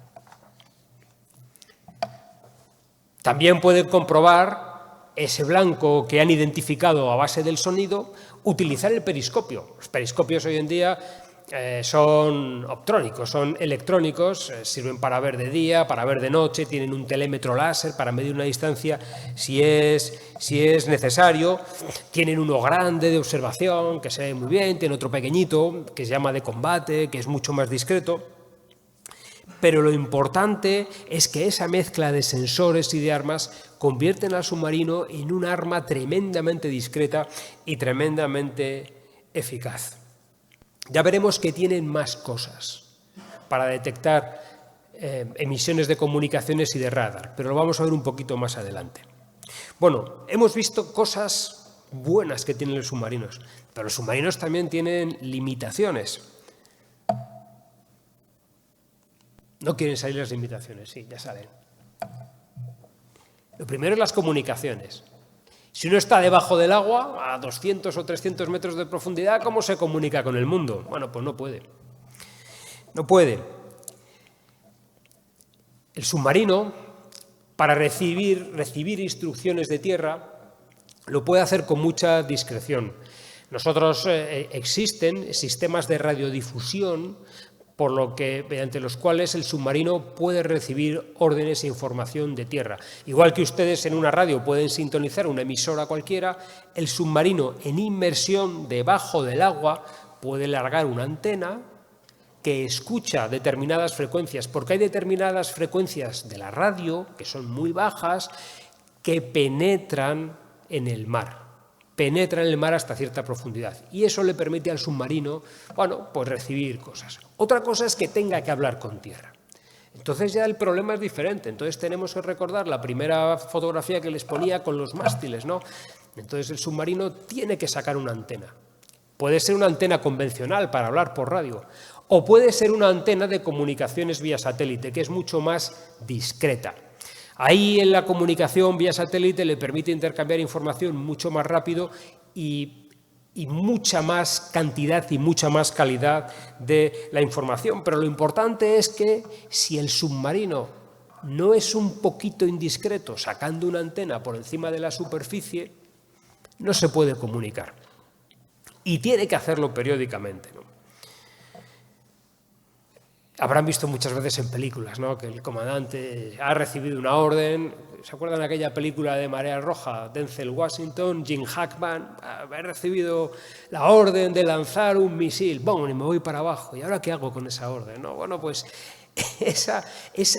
También pueden comprobar ese blanco que han identificado a base del sonido, utilizar el periscopio. Los periscopios hoy en día son optrónicos, son electrónicos, sirven para ver de día, para ver de noche, tienen un telémetro láser para medir una distancia si es necesario, tienen uno grande de observación que se ve muy bien, tiene otro pequeñito que se llama de combate, que es mucho más discreto, pero lo importante es que esa mezcla de sensores y de armas convierten al submarino en un arma tremendamente discreta y tremendamente eficaz. Ya veremos que tienen más cosas para detectar emisiones de comunicaciones y de radar, pero lo vamos a ver un poquito más adelante. Bueno, hemos visto cosas buenas que tienen los submarinos, pero los submarinos también tienen limitaciones. No quieren salir las limitaciones, sí, ya salen. Lo primero es las comunicaciones. Si uno está debajo del agua, a 200 o 300 metros de profundidad, ¿cómo se comunica con el mundo? Bueno, pues no puede. No puede. El submarino, para recibir instrucciones de tierra, lo puede hacer con mucha discreción. Existen sistemas de radiodifusión mediante los cuales el submarino puede recibir órdenes e información de tierra. Igual que ustedes en una radio pueden sintonizar una emisora cualquiera, el submarino en inmersión debajo del agua puede largar una antena que escucha determinadas frecuencias, porque hay determinadas frecuencias de la radio, que son muy bajas, que penetran en el mar. Penetra en el mar hasta cierta profundidad y eso le permite al submarino, pues recibir cosas. Otra cosa es que tenga que hablar con tierra. Entonces ya el problema es diferente. Entonces tenemos que recordar la primera fotografía que les ponía con los mástiles, ¿no? Entonces el submarino tiene que sacar una antena. Puede ser una antena convencional para hablar por radio o puede ser una antena de comunicaciones vía satélite, que es mucho más discreta. Ahí en la comunicación vía satélite le permite intercambiar información mucho más rápido y mucha más cantidad y mucha más calidad de la información. Pero lo importante es que si el submarino no es un poquito indiscreto sacando una antena por encima de la superficie, no se puede comunicar. Y tiene que hacerlo periódicamente, ¿no? Habrán visto muchas veces en películas, ¿no?, que el comandante ha recibido una orden. ¿Se acuerdan de aquella película de Marea Roja? Denzel Washington, Jim Hackman, ha recibido la orden de lanzar un misil. Bueno, y me voy para abajo. ¿Y ahora qué hago con esa orden? ¿No? Bueno, pues esa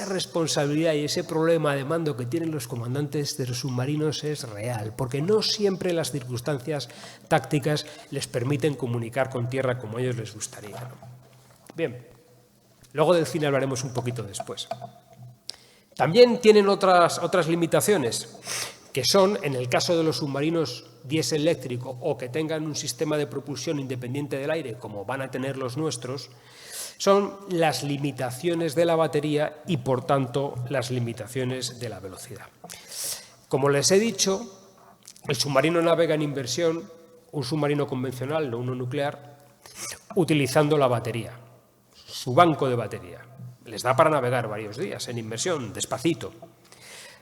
responsabilidad y ese problema de mando que tienen los comandantes de los submarinos es real, porque no siempre las circunstancias tácticas les permiten comunicar con tierra como a ellos les gustaría, ¿no? Bien. Luego del cine hablaremos un poquito después. También tienen otras limitaciones, que son, en el caso de los submarinos diésel eléctrico o que tengan un sistema de propulsión independiente del aire, como van a tener los nuestros, son las limitaciones de la batería y, por tanto, las limitaciones de la velocidad. Como les he dicho, el submarino navega en inmersión, un submarino convencional, no uno nuclear, utilizando la batería. Su banco de batería. Les da para navegar varios días en inmersión, despacito.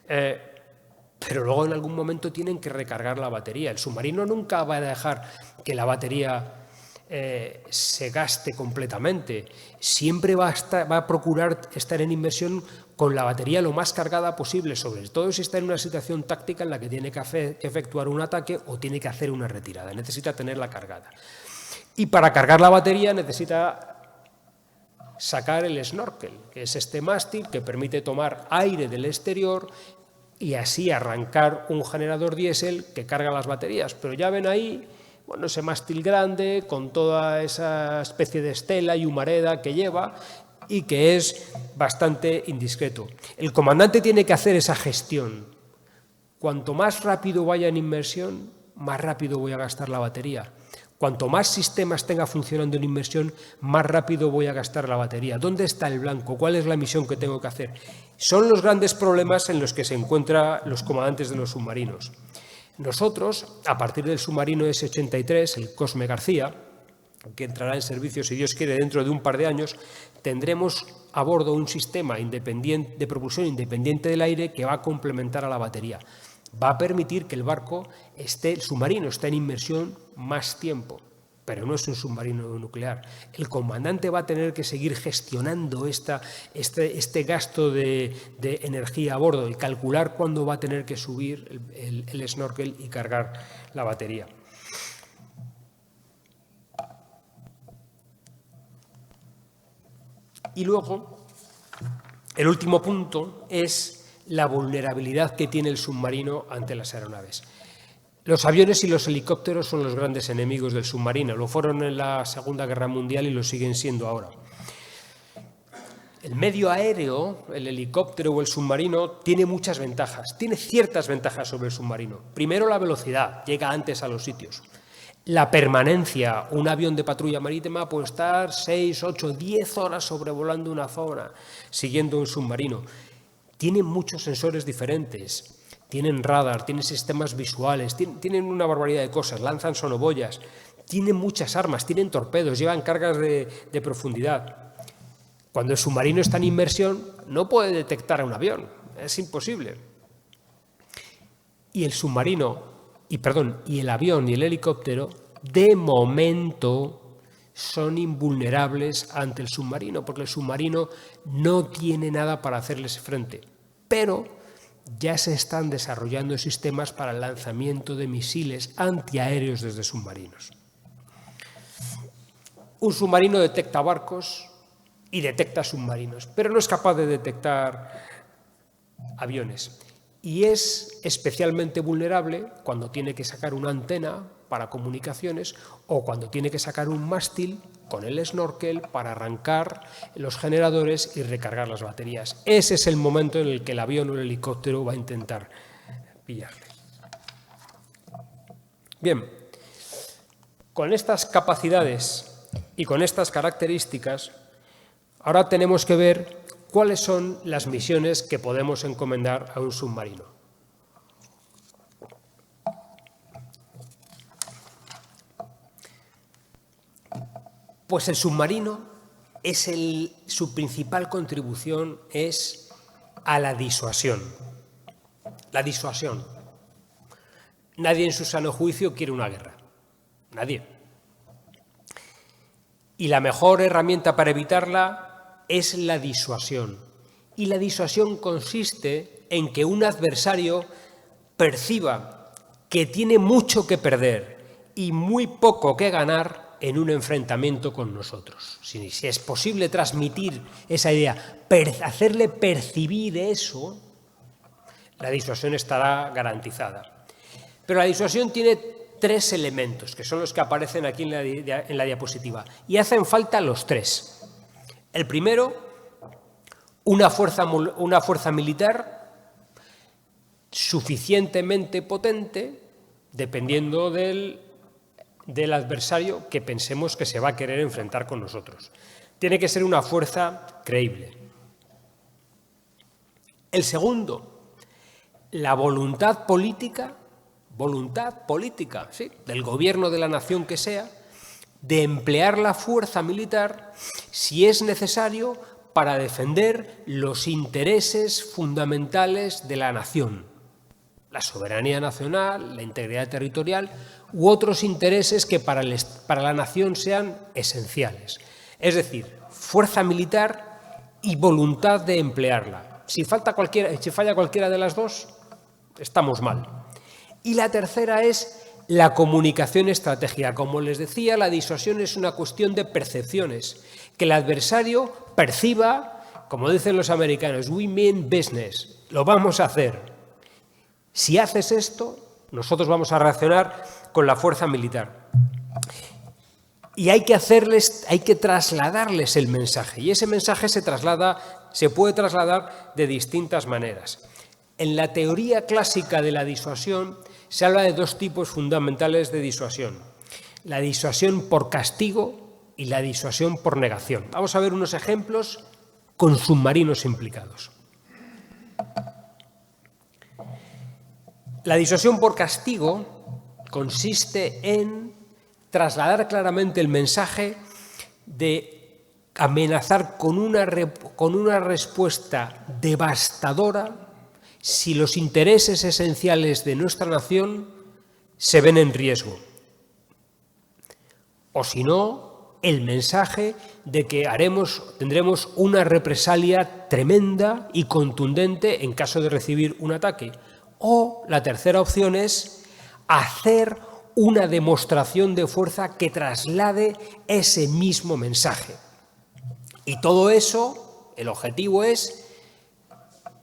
Pero luego en algún momento tienen que recargar la batería. El submarino nunca va a dejar que la batería se gaste completamente. Siempre va a procurar estar en inmersión con la batería lo más cargada posible, sobre todo si está en una situación táctica en la que tiene que efectuar un ataque o tiene que hacer una retirada. Necesita tenerla cargada. Y para cargar la batería necesita sacar el snorkel, que es este mástil que permite tomar aire del exterior y así arrancar un generador diésel que carga las baterías. Pero ya ven ahí, bueno, ese mástil grande con toda esa especie de estela y humareda que lleva y que es bastante indiscreto. El comandante tiene que hacer esa gestión. Cuanto más rápido vaya en inmersión, más rápido voy a gastar la batería. Cuanto más sistemas tenga funcionando en inmersión, más rápido voy a gastar la batería. ¿Dónde está el blanco? ¿Cuál es la misión que tengo que hacer? Son los grandes problemas en los que se encuentran los comandantes de los submarinos. Nosotros, a partir del submarino S-83, el Cosme García, que entrará en servicio, si Dios quiere, dentro de un par de años, tendremos a bordo un sistema independiente, de propulsión independiente del aire que va a complementar a la batería. Va a permitir que el submarino esté en inmersión más tiempo, pero no es un submarino nuclear. El comandante va a tener que seguir gestionando este gasto de energía a bordo y calcular cuándo va a tener que subir el snorkel y cargar la batería. Y luego, el último punto es la vulnerabilidad que tiene el submarino ante las aeronaves. Los aviones y los helicópteros son los grandes enemigos del submarino. Lo fueron en la Segunda Guerra Mundial y lo siguen siendo ahora. El medio aéreo, el helicóptero o el submarino, tiene muchas ventajas. Tiene ciertas ventajas sobre el submarino. Primero, la velocidad. Llega antes a los sitios. La permanencia. Un avión de patrulla marítima puede estar 6, 8, 10 horas sobrevolando una zona, siguiendo un submarino. Tienen muchos sensores diferentes. Tienen radar, tienen sistemas visuales, tienen una barbaridad de cosas, lanzan sonoboyas, tienen muchas armas, tienen torpedos, llevan cargas de profundidad. Cuando el submarino está en inmersión, no puede detectar a un avión, es imposible. Y el avión y el helicóptero, de momento, son invulnerables ante el submarino, porque el submarino no tiene nada para hacerles frente. Pero ya se están desarrollando sistemas para el lanzamiento de misiles antiaéreos desde submarinos. Un submarino detecta barcos y detecta submarinos, pero no es capaz de detectar aviones. Y es especialmente vulnerable cuando tiene que sacar una antena para comunicaciones o cuando tiene que sacar un mástil con el snorkel para arrancar los generadores y recargar las baterías. Ese es el momento en el que el avión o el helicóptero va a intentar pillarle. Bien, con estas capacidades y con estas características, ahora tenemos que ver cuáles son las misiones que podemos encomendar a un submarino. Pues el submarino, su principal contribución es a la disuasión. La disuasión. Nadie en su sano juicio quiere una guerra. Nadie. Y la mejor herramienta para evitarla es la disuasión. Y la disuasión consiste en que un adversario perciba que tiene mucho que perder y muy poco que ganar en un enfrentamiento con nosotros. Si es posible transmitir esa idea, hacerle percibir eso, la disuasión estará garantizada. Pero la disuasión tiene 3 elementos, que son los que aparecen aquí en la diapositiva, y hacen falta los 3. El primero, una fuerza militar suficientemente potente, dependiendo del adversario que pensemos que se va a querer enfrentar con nosotros. Tiene que ser una fuerza creíble. El segundo, la voluntad política, sí, del gobierno de la nación que sea, de emplear la fuerza militar si es necesario para defender los intereses fundamentales de la nación, la soberanía nacional, la integridad territorial u otros intereses que para la nación sean esenciales. Es decir, fuerza militar y voluntad de emplearla. Si falla cualquiera de las dos, estamos mal. Y la tercera es la comunicación estratégica. Como les decía, la disuasión es una cuestión de percepciones. Que el adversario perciba, como dicen los americanos, we mean business, lo vamos a hacer. Si haces esto, nosotros vamos a reaccionar con la fuerza militar. Y hay que trasladarles el mensaje. Y ese mensaje se puede trasladar de distintas maneras. En la teoría clásica de la disuasión se habla de 2 tipos fundamentales de disuasión. La disuasión por castigo y la disuasión por negación. Vamos a ver unos ejemplos con submarinos implicados. La disuasión por castigo consiste en trasladar claramente el mensaje de amenazar con una respuesta devastadora si los intereses esenciales de nuestra nación se ven en riesgo. O si no, el mensaje de que tendremos una represalia tremenda y contundente en caso de recibir un ataque. O la tercera opción es hacer una demostración de fuerza que traslade ese mismo mensaje. Y todo eso, el objetivo es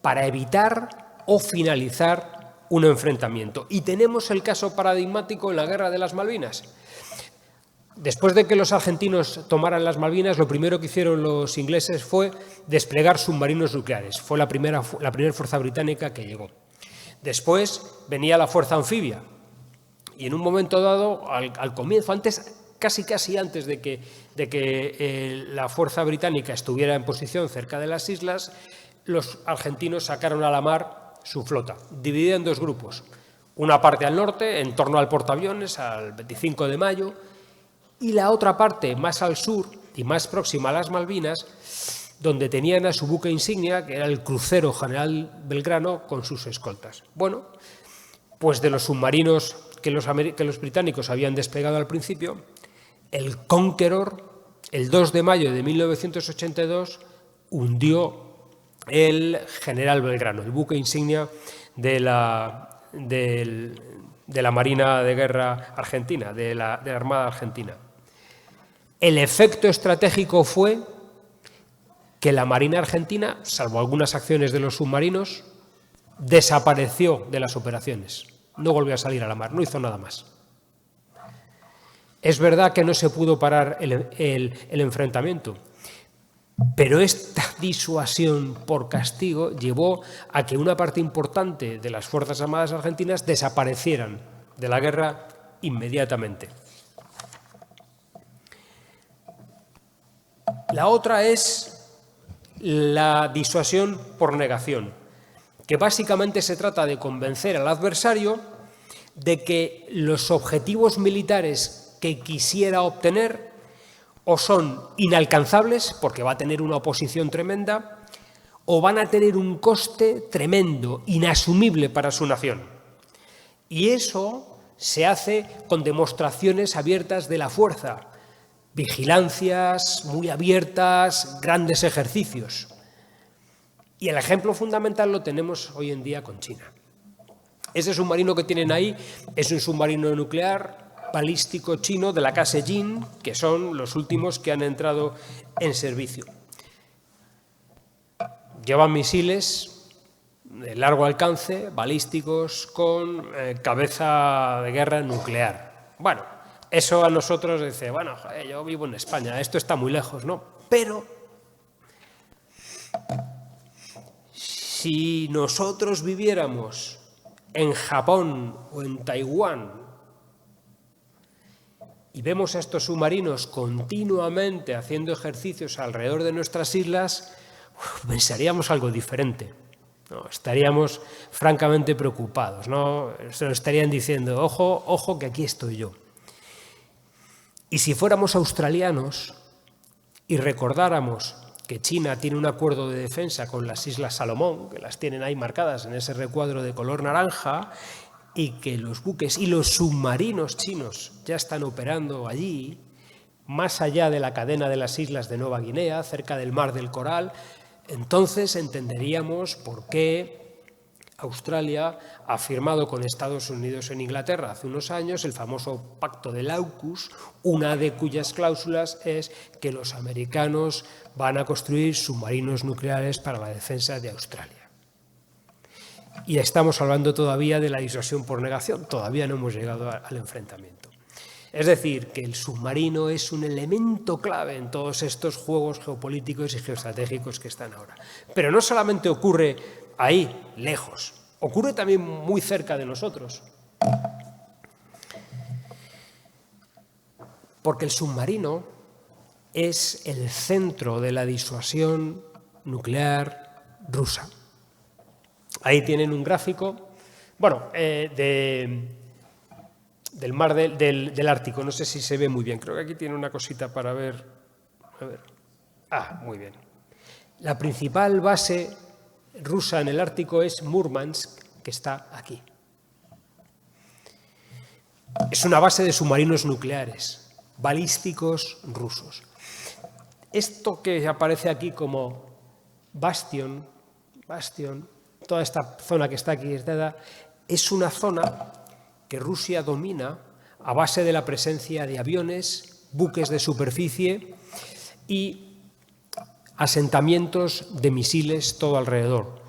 para evitar o finalizar un enfrentamiento. Y tenemos el caso paradigmático en la Guerra de las Malvinas. Después de que los argentinos tomaran las Malvinas, lo primero que hicieron los ingleses fue desplegar submarinos nucleares. Fue la primera fuerza británica que llegó. Después venía la fuerza anfibia. Y en un momento dado, al comienzo, casi antes de que la fuerza británica estuviera en posición cerca de las islas, los argentinos sacaron a la mar su flota, dividida en 2 grupos. Una parte al norte, en torno al portaaviones, al 25 de mayo, y la otra parte más al sur y más próxima a las Malvinas, donde tenían a su buque insignia, que era el crucero General Belgrano, con sus escoltas. Bueno, pues de los submarinos que los británicos habían desplegado al principio, el Conqueror, el 2 de mayo de 1982, hundió el General Belgrano, el buque insignia de la Marina de Guerra Argentina, de la Armada Argentina. El efecto estratégico fue que la Marina Argentina, salvo algunas acciones de los submarinos, desapareció de las operaciones. No volvió a salir a la mar, no hizo nada más. Es verdad que no se pudo parar el enfrentamiento, pero esta disuasión por castigo llevó a que una parte importante de las Fuerzas Armadas argentinas desaparecieran de la guerra inmediatamente. La otra es la disuasión por negación, que básicamente se trata de convencer al adversario de que los objetivos militares que quisiera obtener o son inalcanzables, porque va a tener una oposición tremenda, o van a tener un coste tremendo, inasumible para su nación. Y eso se hace con demostraciones abiertas de la fuerza. vigilancias muy abiertas, grandes ejercicios. Y el ejemplo fundamental lo tenemos hoy en día con China. Ese submarino que tienen ahí es un submarino nuclear balístico chino de la clase Jin, que son los últimos que han entrado en servicio. Llevan misiles de largo alcance, balísticos, con cabeza de guerra nuclear. Bueno, eso a nosotros dice, bueno, joder, yo vivo en España, esto está muy lejos, ¿no? Pero si nosotros viviéramos en Japón o en Taiwán y vemos a estos submarinos continuamente haciendo ejercicios alrededor de nuestras islas, pensaríamos algo diferente, ¿no? Estaríamos francamente preocupados, ¿no? Se nos estarían diciendo, ojo, ojo, que aquí estoy yo. Y si fuéramos australianos y recordáramos que China tiene un acuerdo de defensa con las Islas Salomón, que las tienen ahí marcadas en ese recuadro de color naranja, y que los buques y los submarinos chinos ya están operando allí, más allá de la cadena de las islas de Nueva Guinea, cerca del Mar del Coral, entonces entenderíamos por qué Australia ha firmado con Estados Unidos en Inglaterra hace unos años el famoso Pacto del AUKUS, una de cuyas cláusulas es que los americanos van a construir submarinos nucleares para la defensa de Australia. Y estamos hablando todavía de la disuasión por negación, todavía no hemos llegado al enfrentamiento. Es decir, que el submarino es un elemento clave en todos estos juegos geopolíticos y geoestratégicos que están ahora. Pero no solamente ocurre ahí, lejos, ocurre también muy cerca de nosotros. Porque el submarino es el centro de la disuasión nuclear rusa. Ahí tienen un gráfico, bueno, del mar del Ártico, no sé si se ve muy bien, creo que aquí tiene una cosita para ver. A ver. Ah, muy bien. La principal base rusa en el Ártico es Murmansk, que está aquí. Es una base de submarinos nucleares, balísticos rusos. Esto que aparece aquí como Bastion, toda esta zona que está aquí, es una zona que Rusia domina a base de la presencia de aviones, buques de superficie y asentamientos de misiles todo alrededor,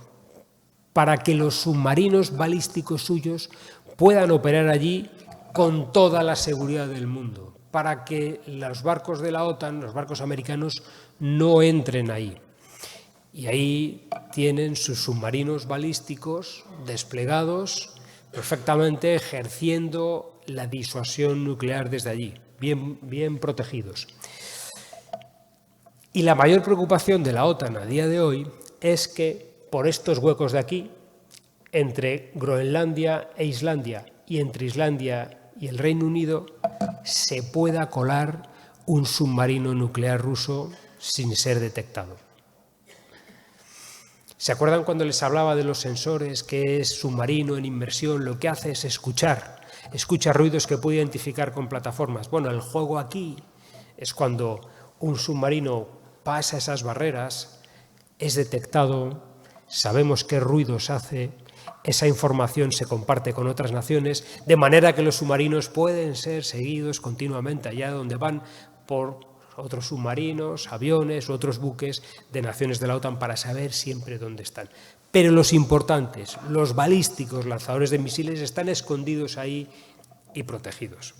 para que los submarinos balísticos suyos puedan operar allí con toda la seguridad del mundo, para que los barcos de la OTAN, los barcos americanos, no entren ahí. Y ahí tienen sus submarinos balísticos desplegados perfectamente, ejerciendo la disuasión nuclear desde allí, bien protegidos. Y la mayor preocupación de la OTAN a día de hoy es que por estos huecos de aquí, entre Groenlandia e Islandia y entre Islandia y el Reino Unido, se pueda colar un submarino nuclear ruso sin ser detectado. ¿Se acuerdan cuando les hablaba de los sensores, que es submarino en inmersión? Lo que hace es escucha ruidos que puede identificar con plataformas. Bueno, el juego aquí es cuando un submarino pasa esas barreras, es detectado, sabemos qué ruidos hace, esa información se comparte con otras naciones, de manera que los submarinos pueden ser seguidos continuamente allá donde van por otros submarinos, aviones u otros buques de naciones de la OTAN para saber siempre dónde están. Pero los importantes, los balísticos, lanzadores de misiles, están escondidos ahí y protegidos.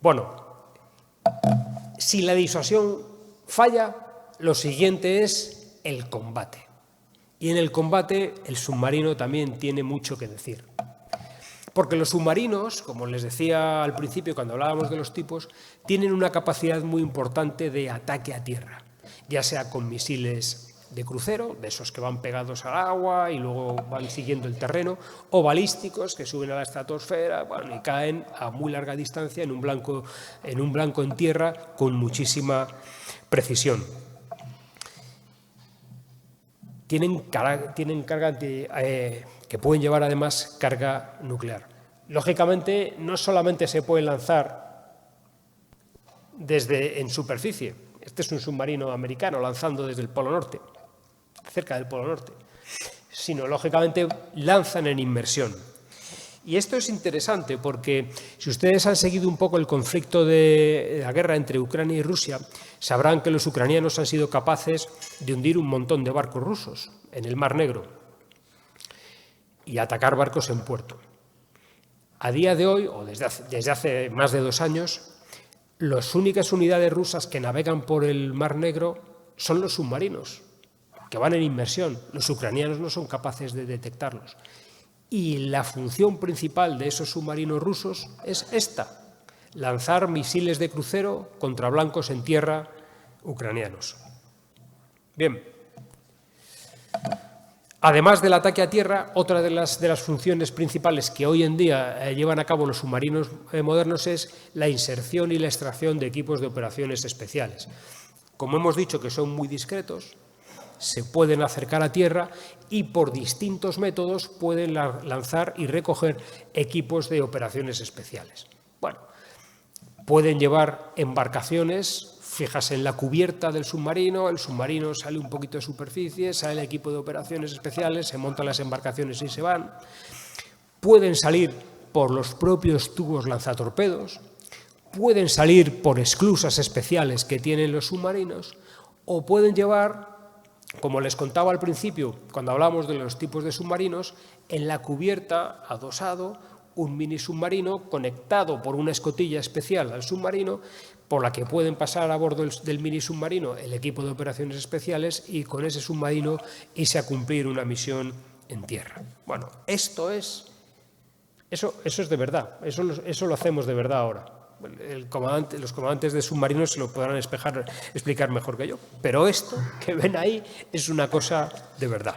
Bueno, si la disuasión falla, lo siguiente es el combate. Y en el combate el submarino también tiene mucho que decir. Porque los submarinos, como les decía al principio cuando hablábamos de los tipos, tienen una capacidad muy importante de ataque a tierra, ya sea con misiles de crucero, de esos que van pegados al agua y luego van siguiendo el terreno, o balísticos que suben a la estratosfera, bueno, y caen a muy larga distancia en un blanco en tierra con muchísima precisión. Tienen carga que pueden llevar además carga nuclear. Lógicamente, no solamente se pueden lanzar en superficie. Este es un submarino americano lanzando desde el Polo Norte, cerca del Polo Norte, sino, lógicamente, lanzan en inmersión. Y esto es interesante porque si ustedes han seguido un poco el conflicto de la guerra entre Ucrania y Rusia, sabrán que los ucranianos han sido capaces de hundir un montón de barcos rusos en el Mar Negro y atacar barcos en puerto. A día de hoy, o desde hace más de 2 años, las únicas unidades rusas que navegan por el Mar Negro son los submarinos, que van en inmersión. Los ucranianos no son capaces de detectarlos. Y la función principal de esos submarinos rusos es esta: lanzar misiles de crucero contra blancos en tierra ucranianos. Bien. Además del ataque a tierra, otra de las funciones principales que hoy en día llevan a cabo los submarinos modernos es la inserción y la extracción de equipos de operaciones especiales. Como hemos dicho, que son muy discretos, se pueden acercar a tierra y por distintos métodos pueden lanzar y recoger equipos de operaciones especiales. Bueno, pueden llevar embarcaciones fijas en la cubierta del submarino, el submarino sale un poquito de superficie, sale el equipo de operaciones especiales, se montan las embarcaciones y se van. Pueden salir por los propios tubos lanzatorpedos, pueden salir por esclusas especiales que tienen los submarinos, o pueden llevar, como les contaba al principio cuando hablábamos de los tipos de submarinos, en la cubierta adosado un mini submarino conectado por una escotilla especial al submarino, por la que pueden pasar a bordo del mini submarino el equipo de operaciones especiales y con ese submarino irse a cumplir una misión en tierra. Bueno, eso es de verdad, eso lo hacemos de verdad ahora. Los comandantes de submarinos se lo podrán explicar mejor que yo, pero esto que ven ahí es una cosa de verdad.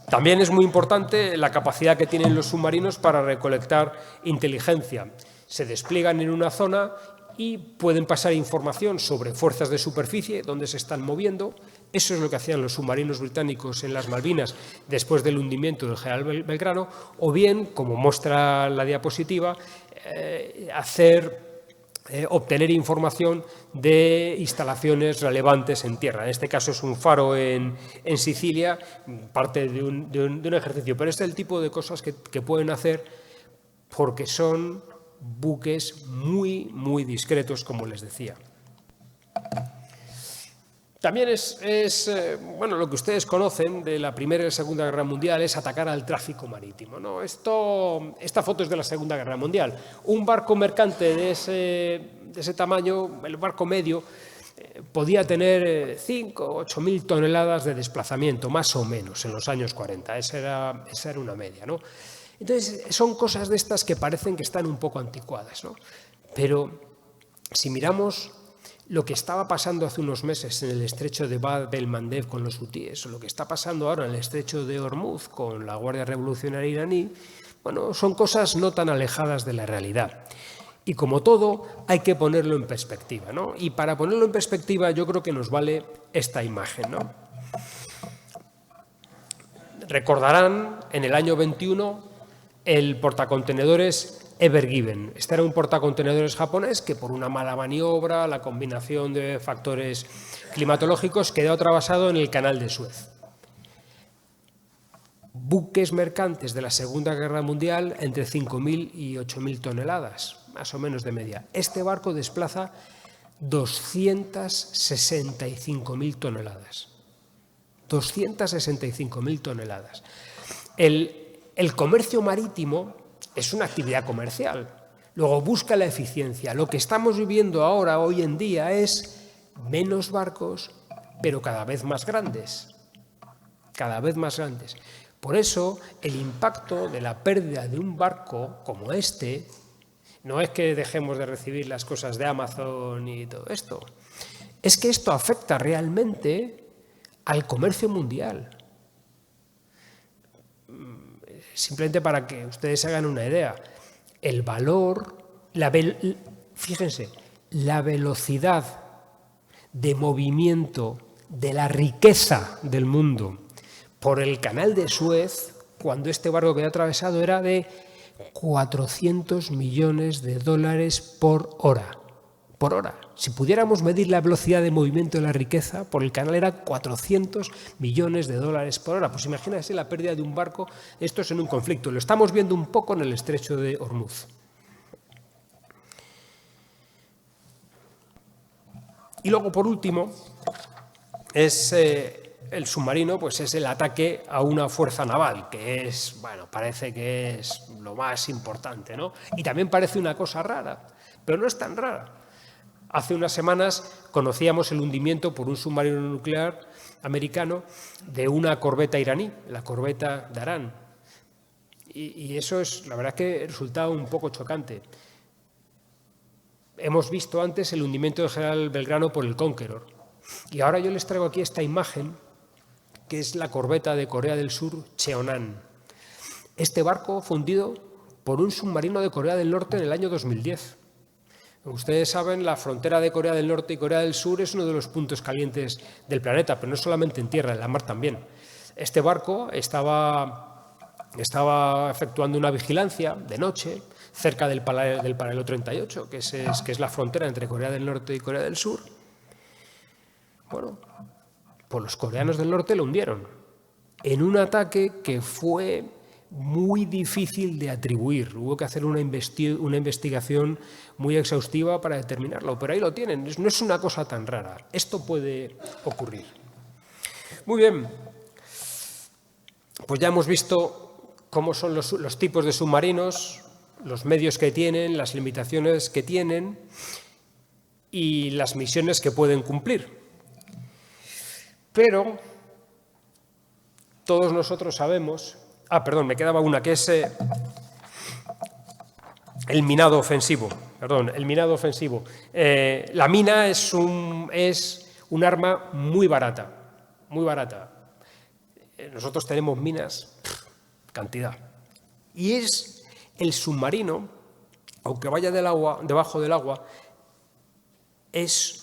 También es muy importante la capacidad que tienen los submarinos para recolectar inteligencia. Se despliegan en una zona y pueden pasar información sobre fuerzas de superficie, dónde se están moviendo. Eso es lo que hacían los submarinos británicos en las Malvinas después del hundimiento del General Belgrano, o bien, como muestra la diapositiva, obtener información de instalaciones relevantes en tierra. En este caso es un faro en Sicilia, parte de un ejercicio. Pero este es el tipo de cosas que pueden hacer porque son buques muy, muy discretos, como les decía. También bueno, lo que ustedes conocen de la Primera y la Segunda Guerra Mundial es atacar al tráfico marítimo, ¿no? Esta foto es de la Segunda Guerra Mundial. Un barco mercante de ese tamaño, el barco medio, podía tener 5 o 8.000 toneladas de desplazamiento, más o menos, en los años 40. Esa era una media, ¿no? Entonces, son cosas de estas que parecen que están un poco anticuadas, ¿no? Pero si miramos lo que estaba pasando hace unos meses en el estrecho de Bab el-Mandeb con los hutíes, o lo que está pasando ahora en el estrecho de Hormuz con la Guardia Revolucionaria iraní, bueno, son cosas no tan alejadas de la realidad. Y como todo, hay que ponerlo en perspectiva, ¿no? Y para ponerlo en perspectiva yo creo que nos vale esta imagen, ¿no? Recordarán en el año 21 el portacontenedores Ever Given. Este era un portacontenedores japonés que por una mala maniobra, la combinación de factores climatológicos, quedó atravesado en el canal de Suez. Buques mercantes de la Segunda Guerra Mundial entre 5.000 y 8.000 toneladas, más o menos de media. Este barco desplaza 265.000 toneladas. 265.000 toneladas. El comercio marítimo es una actividad comercial. Luego busca la eficiencia. Lo que estamos viviendo ahora, hoy en día, es menos barcos, pero cada vez más grandes. Cada vez más grandes. Por eso, el impacto de la pérdida de un barco como este no es que dejemos de recibir las cosas de Amazon y todo esto. Es que esto afecta realmente al comercio mundial. Simplemente para que ustedes se hagan una idea, el valor, fíjense, la velocidad de movimiento de la riqueza del mundo por el canal de Suez, cuando este barco quedó atravesado, era de 400 millones de dólares por hora. Por hora. Si pudiéramos medir la velocidad de movimiento de la riqueza por el canal, era 400 millones de dólares por hora. Pues imagínense la pérdida de un barco, esto es en un conflicto. Lo estamos viendo un poco en el estrecho de Hormuz. Y luego, por último, es el submarino, pues es el ataque a una fuerza naval, que es, bueno, parece que es lo más importante, ¿no? Y también parece una cosa rara, pero no es tan rara. Hace unas semanas conocíamos el hundimiento por un submarino nuclear americano de una corbeta iraní, la corbeta Daran. Y eso es, la verdad, que resultaba un poco chocante. Hemos visto antes el hundimiento del general Belgrano por el Conqueror. Y ahora yo les traigo aquí esta imagen, que es la corbeta de Corea del Sur, Cheonan. Este barco fue hundido por un submarino de Corea del Norte en el año 2010. Ustedes saben, la frontera de Corea del Norte y Corea del Sur es uno de los puntos calientes del planeta, pero no solamente en tierra, en la mar también. Este barco estaba efectuando una vigilancia de noche cerca del paralelo 38, que es la frontera entre Corea del Norte y Corea del Sur. Bueno, pues los coreanos del norte lo hundieron en un ataque que fue muy difícil de atribuir. Hubo que hacer una investigación muy exhaustiva para determinarlo, pero ahí lo tienen. No es una cosa tan rara. Esto puede ocurrir. Muy bien, pues ya hemos visto cómo son los tipos de submarinos, los medios que tienen, las limitaciones que tienen y las misiones que pueden cumplir. Pero todos nosotros sabemos... perdón, me quedaba una, que es el minado ofensivo. Perdón, el minado ofensivo. La mina es un arma muy barata, muy barata. Nosotros tenemos minas, cantidad. Y es el submarino, aunque vaya debajo del agua, es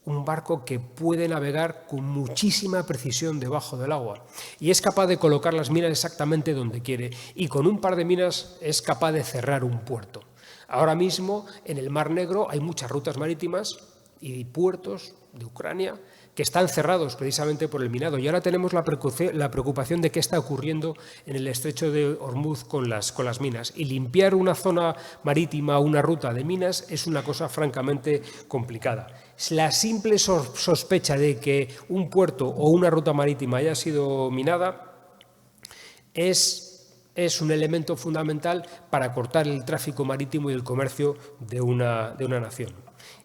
un barco que puede navegar con muchísima precisión debajo del agua y es capaz de colocar las minas exactamente donde quiere, y con un par de minas es capaz de cerrar un puerto. Ahora mismo en el Mar Negro hay muchas rutas marítimas y puertos de Ucrania que están cerrados precisamente por el minado, y ahora tenemos la preocupación de qué está ocurriendo en el estrecho de Hormuz con las minas, y limpiar una zona marítima, una ruta de minas, es una cosa francamente complicada. La simple sospecha de que un puerto o una ruta marítima haya sido minada es un elemento fundamental para cortar el tráfico marítimo y el comercio de una nación.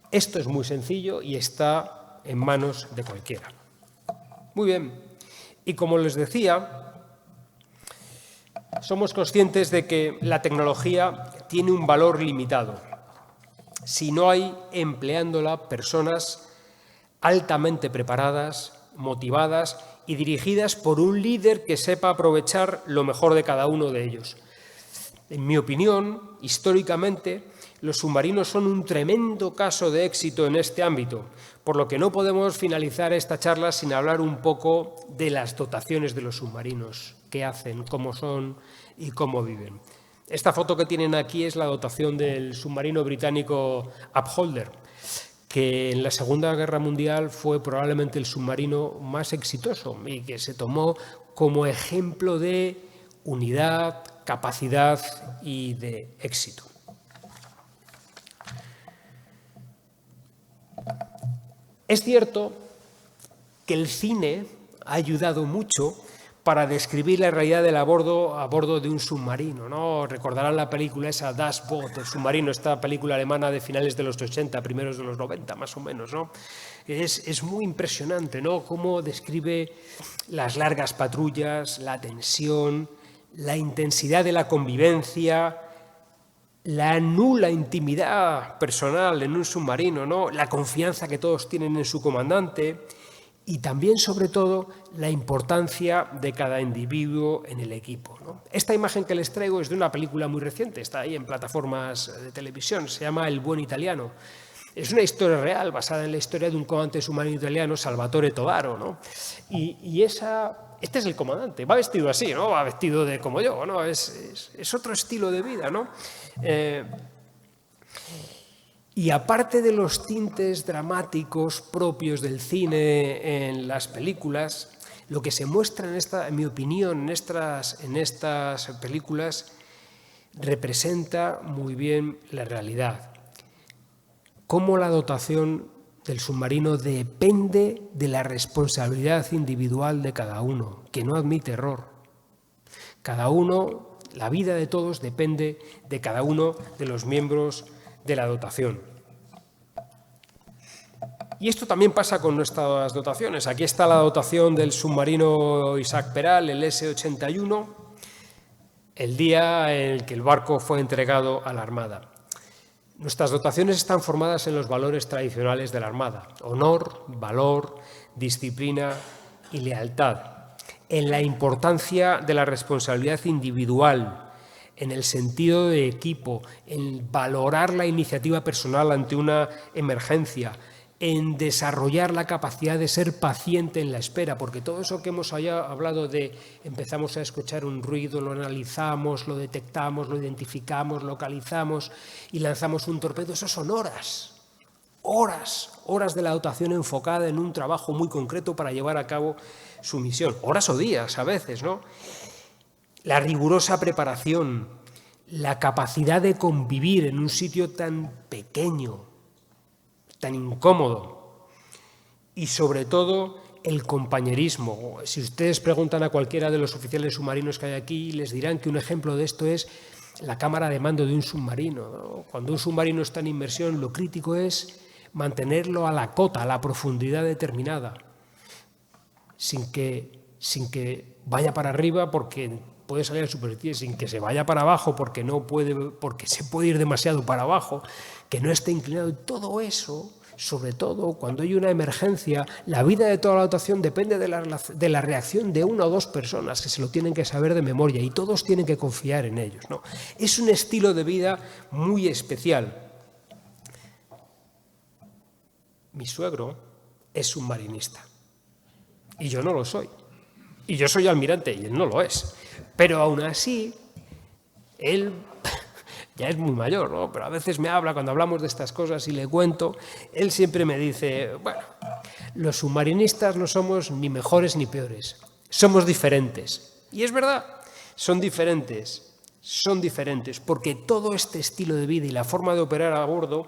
Esto es muy sencillo y está en manos de cualquiera. Muy bien, y como les decía, somos conscientes de que la tecnología tiene un valor limitado si no hay empleándola personas altamente preparadas, motivadas y dirigidas por un líder que sepa aprovechar lo mejor de cada uno de ellos. En mi opinión, históricamente, los submarinos son un tremendo caso de éxito en este ámbito, por lo que no podemos finalizar esta charla sin hablar un poco de las dotaciones de los submarinos, qué hacen, cómo son y cómo viven. Esta foto que tienen aquí es la dotación del submarino británico Upholder, que en la Segunda Guerra Mundial fue probablemente el submarino más exitoso y que se tomó como ejemplo de unidad, capacidad y de éxito. Es cierto que el cine ha ayudado mucho para describir la realidad a bordo de un submarino, ¿no? Recordarán la película esa Das Boot, el submarino, esta película alemana de finales de los 80, primeros de los 90, más o menos, ¿no? Es muy impresionante, ¿no? Cómo describe las largas patrullas, la tensión, la intensidad de la convivencia, la nula intimidad personal en un submarino, ¿no? La confianza que todos tienen en su comandante y también, sobre todo, la importancia de cada individuo en el equipo, ¿no? Esta imagen que les traigo es de una película muy reciente, está ahí en plataformas de televisión, se llama El buen italiano. Es una historia real basada en la historia de un comandante submarino italiano, Salvatore Todaro, ¿no? Y esa Este es el comandante, va vestido así, ¿no? Va vestido como yo, ¿no? Es otro estilo de vida, ¿no? Y aparte de los tintes dramáticos propios del cine en las películas, lo que se muestra en mi opinión, en estas películas, representa muy bien la realidad. Cómo la dotación del submarino depende de la responsabilidad individual de cada uno, que no admite error. Cada uno, la vida de todos depende de cada uno de los miembros de la dotación. Y esto también pasa con nuestras dotaciones. Aquí está la dotación del submarino Isaac Peral, el S-81, el día en el que el barco fue entregado a la Armada. Nuestras dotaciones están formadas en los valores tradicionales de la Armada: honor, valor, disciplina y lealtad. En la importancia de la responsabilidad individual, en el sentido de equipo, en valorar la iniciativa personal ante una emergencia, en desarrollar la capacidad de ser paciente en la espera, porque todo eso que hemos hablado de empezamos a escuchar un ruido, lo analizamos, lo detectamos, lo identificamos, localizamos y lanzamos un torpedo, eso son horas de la dotación enfocada en un trabajo muy concreto para llevar a cabo su misión, horas o días a veces, ¿no? La rigurosa preparación, la capacidad de convivir en un sitio tan pequeño, tan incómodo, y sobre todo el compañerismo. Si ustedes preguntan a cualquiera de los oficiales submarinos que hay aquí, les dirán que un ejemplo de esto es la cámara de mando de un submarino, ¿no? Cuando un submarino está en inmersión, lo crítico es mantenerlo a la cota, a la profundidad determinada, sin que vaya para arriba porque puede salir a la superficie, sin que se vaya para abajo porque se puede ir demasiado para abajo, que no esté inclinado, y todo eso, sobre todo cuando hay una emergencia, la vida de toda la dotación depende de la reacción de una o dos personas que se lo tienen que saber de memoria y todos tienen que confiar en ellos, ¿no? Es un estilo de vida muy especial. Mi suegro es submarinista y yo no lo soy. Y yo soy almirante y él no lo es. Pero aún así, él ya es muy mayor, ¿no? Pero a veces me habla cuando hablamos de estas cosas y le cuento, él siempre me dice, bueno, los submarinistas no somos ni mejores ni peores, somos diferentes. Y es verdad, son diferentes, porque todo este estilo de vida y la forma de operar a bordo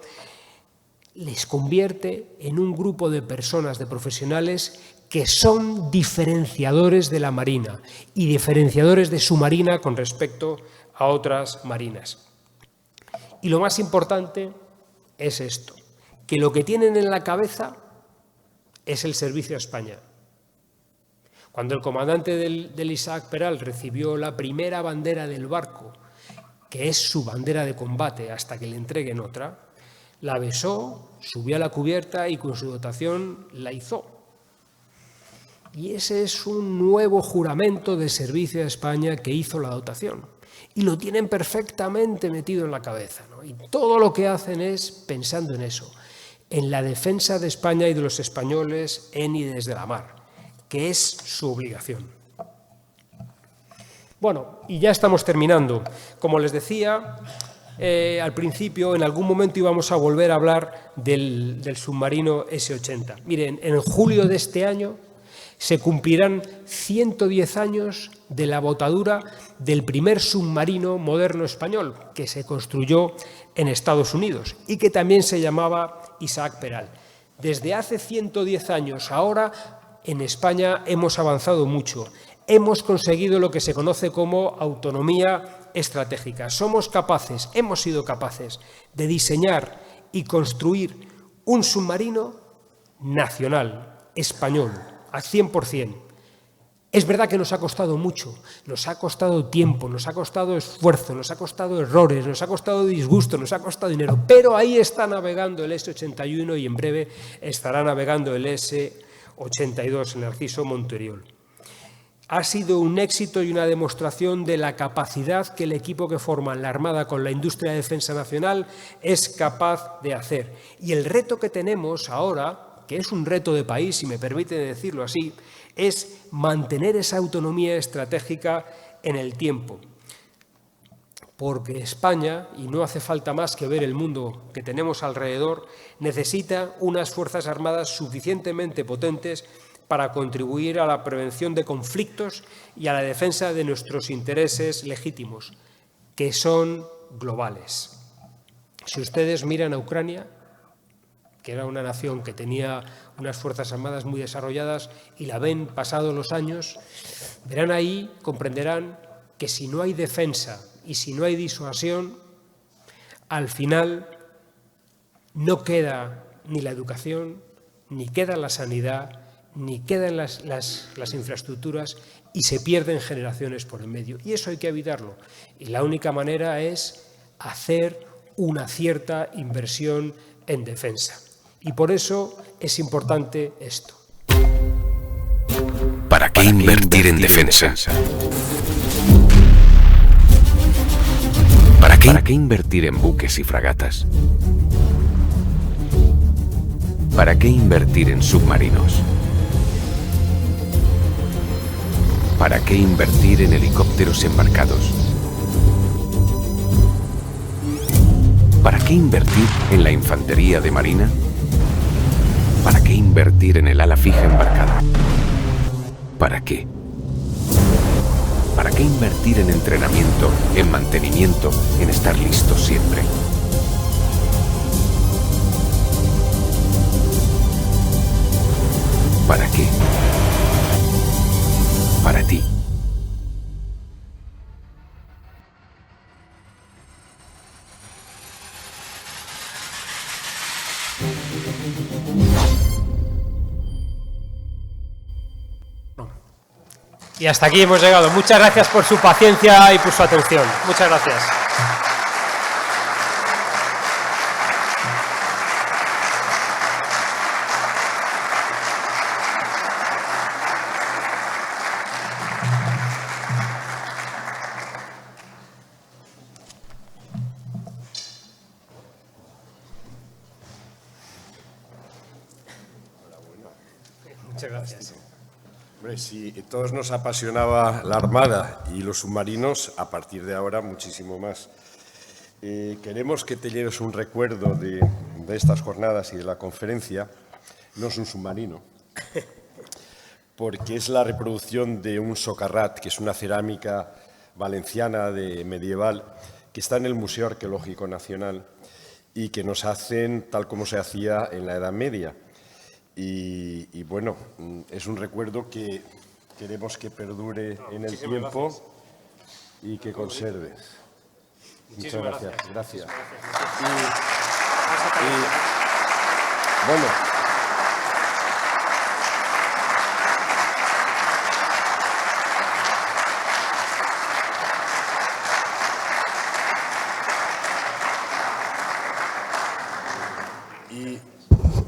les convierte en un grupo de personas, de profesionales que son diferenciadores de la Marina y diferenciadores de su Marina con respecto a otras marinas. Y lo más importante es esto, que lo que tienen en la cabeza es el servicio a España. Cuando el comandante del Isaac Peral recibió la primera bandera del barco, que es su bandera de combate hasta que le entreguen otra, la besó, subió a la cubierta y con su dotación la izó. Y ese es un nuevo juramento de servicio a España que hizo la dotación. Y lo tienen perfectamente metido en la cabeza, ¿no? Y todo lo que hacen es pensando en eso, en la defensa de España y de los españoles en y desde la mar, que es su obligación. Bueno, y ya estamos terminando. Como les decía, al principio, en algún momento íbamos a volver a hablar del submarino S-80. Miren, en julio de este año se cumplirán 110 años de la botadura del primer submarino moderno español, que se construyó en Estados Unidos y que también se llamaba Isaac Peral. Desde hace 110 años ahora, en España hemos avanzado mucho. Hemos conseguido lo que se conoce como autonomía estratégica. Hemos sido capaces de diseñar y construir un submarino nacional, español, al 100%. Es verdad que nos ha costado mucho, nos ha costado tiempo, nos ha costado esfuerzo, nos ha costado errores, nos ha costado disgusto, nos ha costado dinero, pero ahí está navegando el S-81 y en breve estará navegando el S-82 en Narciso Monteriol. Ha sido un éxito y una demostración de la capacidad que el equipo que forma la Armada con la industria de defensa nacional es capaz de hacer. Y el reto que tenemos ahora, que es un reto de país, si me permite decirlo así, es mantener esa autonomía estratégica en el tiempo. Porque España, y no hace falta más que ver el mundo que tenemos alrededor, necesita unas Fuerzas Armadas suficientemente potentes para contribuir a la prevención de conflictos y a la defensa de nuestros intereses legítimos, que son globales. Si ustedes miran a Ucrania, que era una nación que tenía unas Fuerzas Armadas muy desarrolladas, y la ven pasados los años, verán ahí, comprenderán que si no hay defensa y si no hay disuasión, al final no queda ni la educación, ni queda la sanidad, ni quedan las infraestructuras, y se pierden generaciones por en medio. Y eso hay que evitarlo. Y la única manera es hacer una cierta inversión en defensa. Y por eso es importante esto. ¿Para qué invertir en defensa? ¿Para qué invertir en buques y fragatas? ¿Para qué invertir en submarinos? ¿Para qué invertir en helicópteros embarcados? ¿Para qué invertir en la infantería de marina? ¿Para qué invertir en el ala fija embarcada? ¿Para qué? ¿Para qué invertir en entrenamiento, en mantenimiento, en estar listos siempre? ¿Para qué? Para ti. Y hasta aquí hemos llegado. Muchas gracias por su paciencia y por su atención. Muchas gracias. Muchas gracias. Hombre, si todos nos apasionaba la Armada y los submarinos, a partir de ahora muchísimo más. Queremos que te lleves un recuerdo de estas jornadas y de la conferencia. No es un submarino, porque es la reproducción de un socarrat, que es una cerámica valenciana medieval, que está en el Museo Arqueológico Nacional y que nos hacen tal como se hacía en la Edad Media. Y bueno, es un recuerdo que queremos que perdure en el tiempo y que conserves. Muchas gracias. Gracias. Y bueno,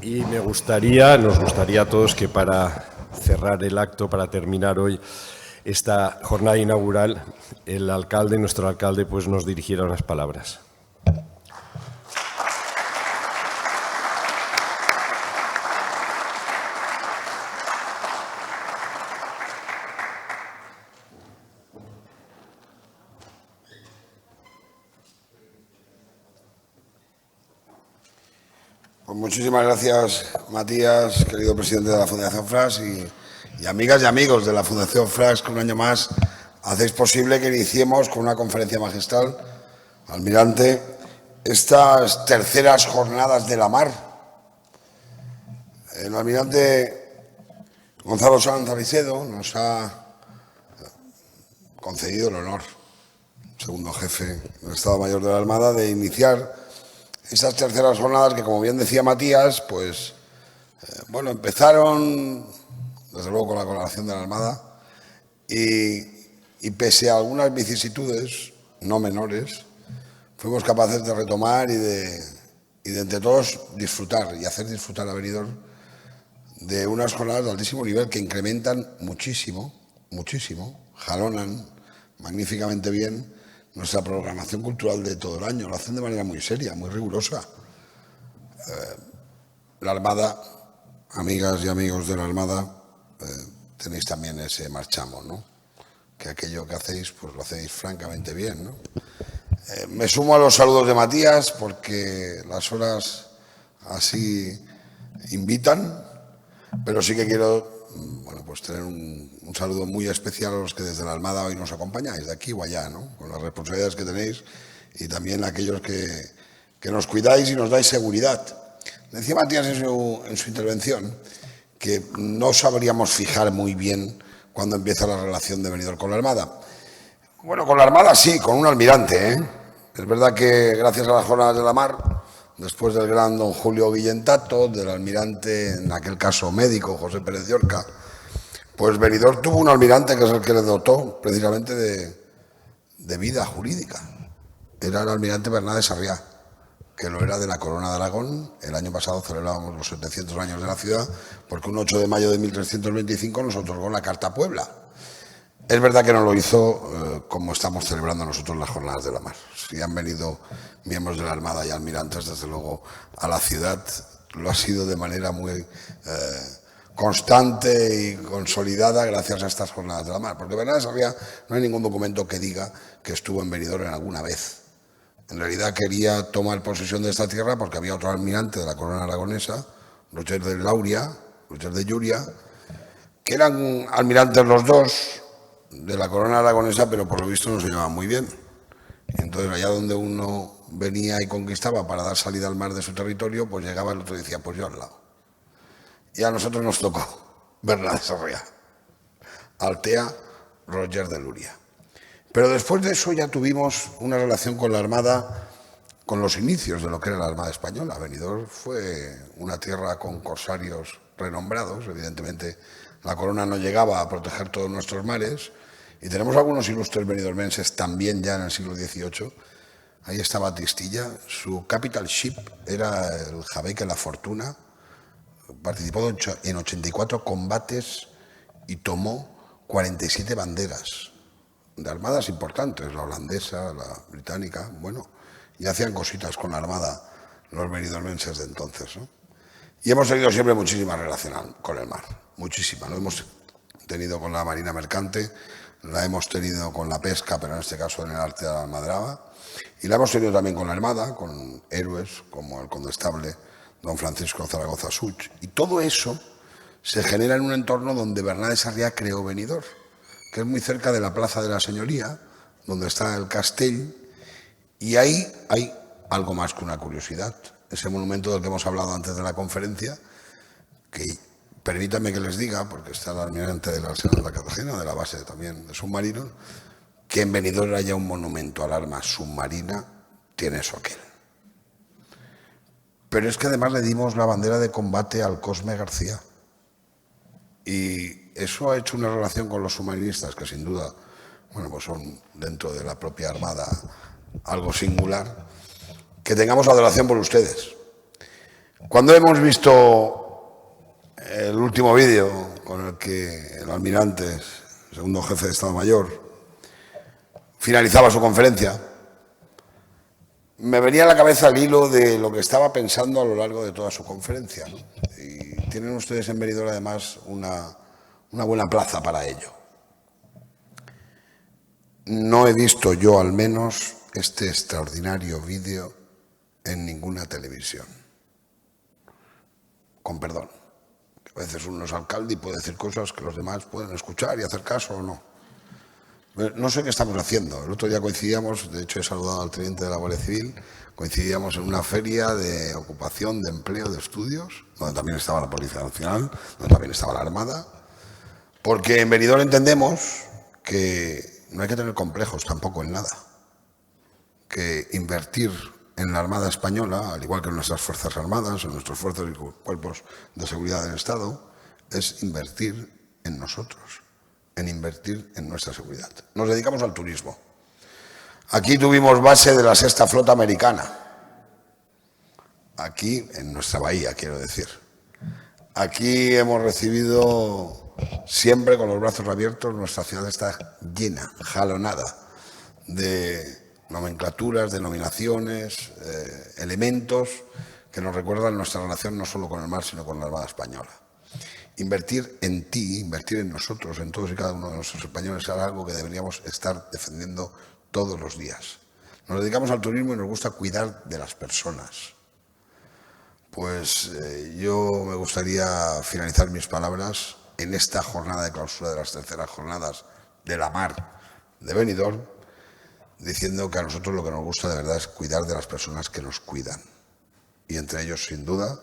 y nos gustaría a todos que para cerrar el acto, para terminar hoy esta jornada inaugural, nuestro alcalde, pues nos dirigiera unas palabras. Pues muchísimas gracias, Matías, querido presidente de la Fundación FRAX, y amigas y amigos de la Fundación FRAX, que un año más hacéis posible que iniciemos con una conferencia magistral, almirante, estas terceras jornadas de la mar. El almirante Gonzalo Sanz Alicedo nos ha concedido el honor, segundo jefe del Estado Mayor de la Armada, de iniciar estas terceras jornadas que, como bien decía Matías, pues, bueno, empezaron, desde luego, con la colaboración de la Armada y pese a algunas vicisitudes, no menores, fuimos capaces de retomar y de entre todos disfrutar y hacer disfrutar a Benidorm de unas jornadas de altísimo nivel que incrementan muchísimo, jalonan magníficamente bien nuestra programación cultural de todo el año. Lo hacen de manera muy seria, muy rigurosa. La Armada amigas y amigos de la Armada, tenéis también ese marchamo, ¿no? Que aquello que hacéis, pues lo hacéis francamente bien, ¿no? Me sumo a los saludos de Matías porque las horas así invitan, pero sí que quiero, bueno, pues tener un saludo muy especial a los que desde la Armada hoy nos acompañáis, de aquí o allá, ¿no? Con las responsabilidades que tenéis y también a aquellos que nos cuidáis y nos dais seguridad. Decía Matías en su intervención que no sabríamos fijar muy bien cuándo empieza la relación de Benidorm con la Armada. Bueno, con la Armada sí, con un almirante, ¿eh? Es verdad que gracias a las Jornadas de la Mar, después del gran don Julio Guillentato, del almirante, en aquel caso médico, José Pérez Llorca, pues Benidorm tuvo un almirante que es el que le dotó precisamente de vida jurídica. Era el almirante Bernat de Sarriá, que lo era de la Corona de Aragón. El año pasado celebrábamos los 700 años de la ciudad, porque un 8 de mayo de 1325 nos otorgó la Carta a Puebla. Es verdad que no lo hizo como estamos celebrando nosotros las Jornadas de la Mar. Si han venido miembros de la Armada y almirantes, desde luego, a la ciudad, lo ha sido de manera muy constante y consolidada gracias a estas Jornadas de la Mar. Porque Bernat de Sarriá no hay ningún documento que diga que estuvo en Benidorm en alguna vez. En realidad quería tomar posesión de esta tierra porque había otro almirante de la corona aragonesa, Roger de Lauria, Roger de Llúria, que eran almirantes los dos de la corona aragonesa, pero por lo visto no se llevaban muy bien. Y entonces allá donde uno venía y conquistaba para dar salida al mar de su territorio, pues llegaba el otro y decía, pues yo al lado. Y a nosotros nos tocó Bernat de Sarriá, Altea, Roger de Llúria. Pero después de eso ya tuvimos una relación con la Armada, con los inicios de lo que era la Armada Española. Benidorm fue una tierra con corsarios renombrados. Evidentemente, la corona no llegaba a proteger todos nuestros mares. Y tenemos algunos ilustres benidormenses también ya en el siglo XVIII. Ahí está Batistilla. Su capital ship era el Jabeque La Fortuna. Participó en 84 combates y tomó 47 banderas de armadas importantes, la holandesa, la británica, bueno, y hacían cositas con la Armada los benidormenses de entonces, ¿no? Y hemos tenido siempre muchísima relación con el mar, muchísima. Lo hemos tenido con la marina mercante, la hemos tenido con la pesca, pero en este caso en el arte de la almadraba, y la hemos tenido también con la Armada, con héroes como el condestable don Francisco Zaragoza Such. Y todo eso se genera en un entorno donde Bernat de Sarriá creó Benidorm, que es muy cerca de la Plaza de la Señoría, donde está el castell, y ahí hay algo más que una curiosidad. Ese monumento del que hemos hablado antes de la conferencia, que permítanme que les diga, porque está el almirante del Arsenal de Cartagena, de la base también de submarinos, que en Benidorm haya un monumento al arma submarina, tiene eso aquel. Pero es que además le dimos la bandera de combate al Cosme García. Y eso ha hecho una relación con los submarinistas que sin duda, bueno, pues son dentro de la propia Armada algo singular, que tengamos adoración por ustedes. Cuando hemos visto el último vídeo con el que el almirante, segundo jefe de Estado Mayor, finalizaba su conferencia, me venía a la cabeza el hilo de lo que estaba pensando a lo largo de toda su conferencia, ¿no? Y tienen ustedes en Benidorm además una buena plaza para ello. No he visto yo al menos este extraordinario vídeo en ninguna televisión. Con perdón. A veces uno es alcalde y puede decir cosas que los demás pueden escuchar y hacer caso o no. No sé qué estamos haciendo. El otro día coincidíamos, de hecho he saludado al teniente de la Guardia Civil, coincidíamos en una feria de ocupación, de empleo, de estudios, donde también estaba la Policía Nacional, donde también estaba la Armada, porque en Benidorm entendemos que no hay que tener complejos tampoco en nada, que invertir en la Armada Española, al igual que en nuestras Fuerzas Armadas, en nuestros fuerzas y cuerpos de seguridad del Estado, es invertir en nosotros, en invertir en nuestra seguridad. Nos dedicamos al turismo. Aquí tuvimos base de la Sexta Flota Americana. Aquí, en nuestra bahía, quiero decir. Aquí hemos recibido siempre con los brazos abiertos. Nuestra ciudad está llena, jalonada de nomenclaturas, denominaciones, elementos que que nos recuerdan nuestra relación no solo con el mar, sino con la Armada Española. Invertir en ti, invertir en nosotros, en todos y cada uno de nuestros españoles, es algo que deberíamos estar defendiendo todos los días. Nos dedicamos al turismo y nos gusta cuidar de las personas. Pues yo me gustaría finalizar mis palabras en esta jornada de clausura de las terceras jornadas de la mar de Benidorm, diciendo que a nosotros lo que nos gusta de verdad es cuidar de las personas que nos cuidan. Y entre ellos, sin duda,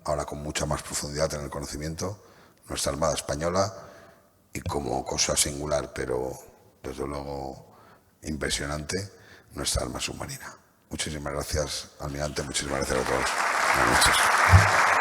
ahora con mucha más profundidad en el conocimiento, nuestra Armada Española y como cosa singular, pero desde luego impresionante, nuestra arma submarina. Muchísimas gracias, almirante, muchísimas gracias a todos. Buenas noches.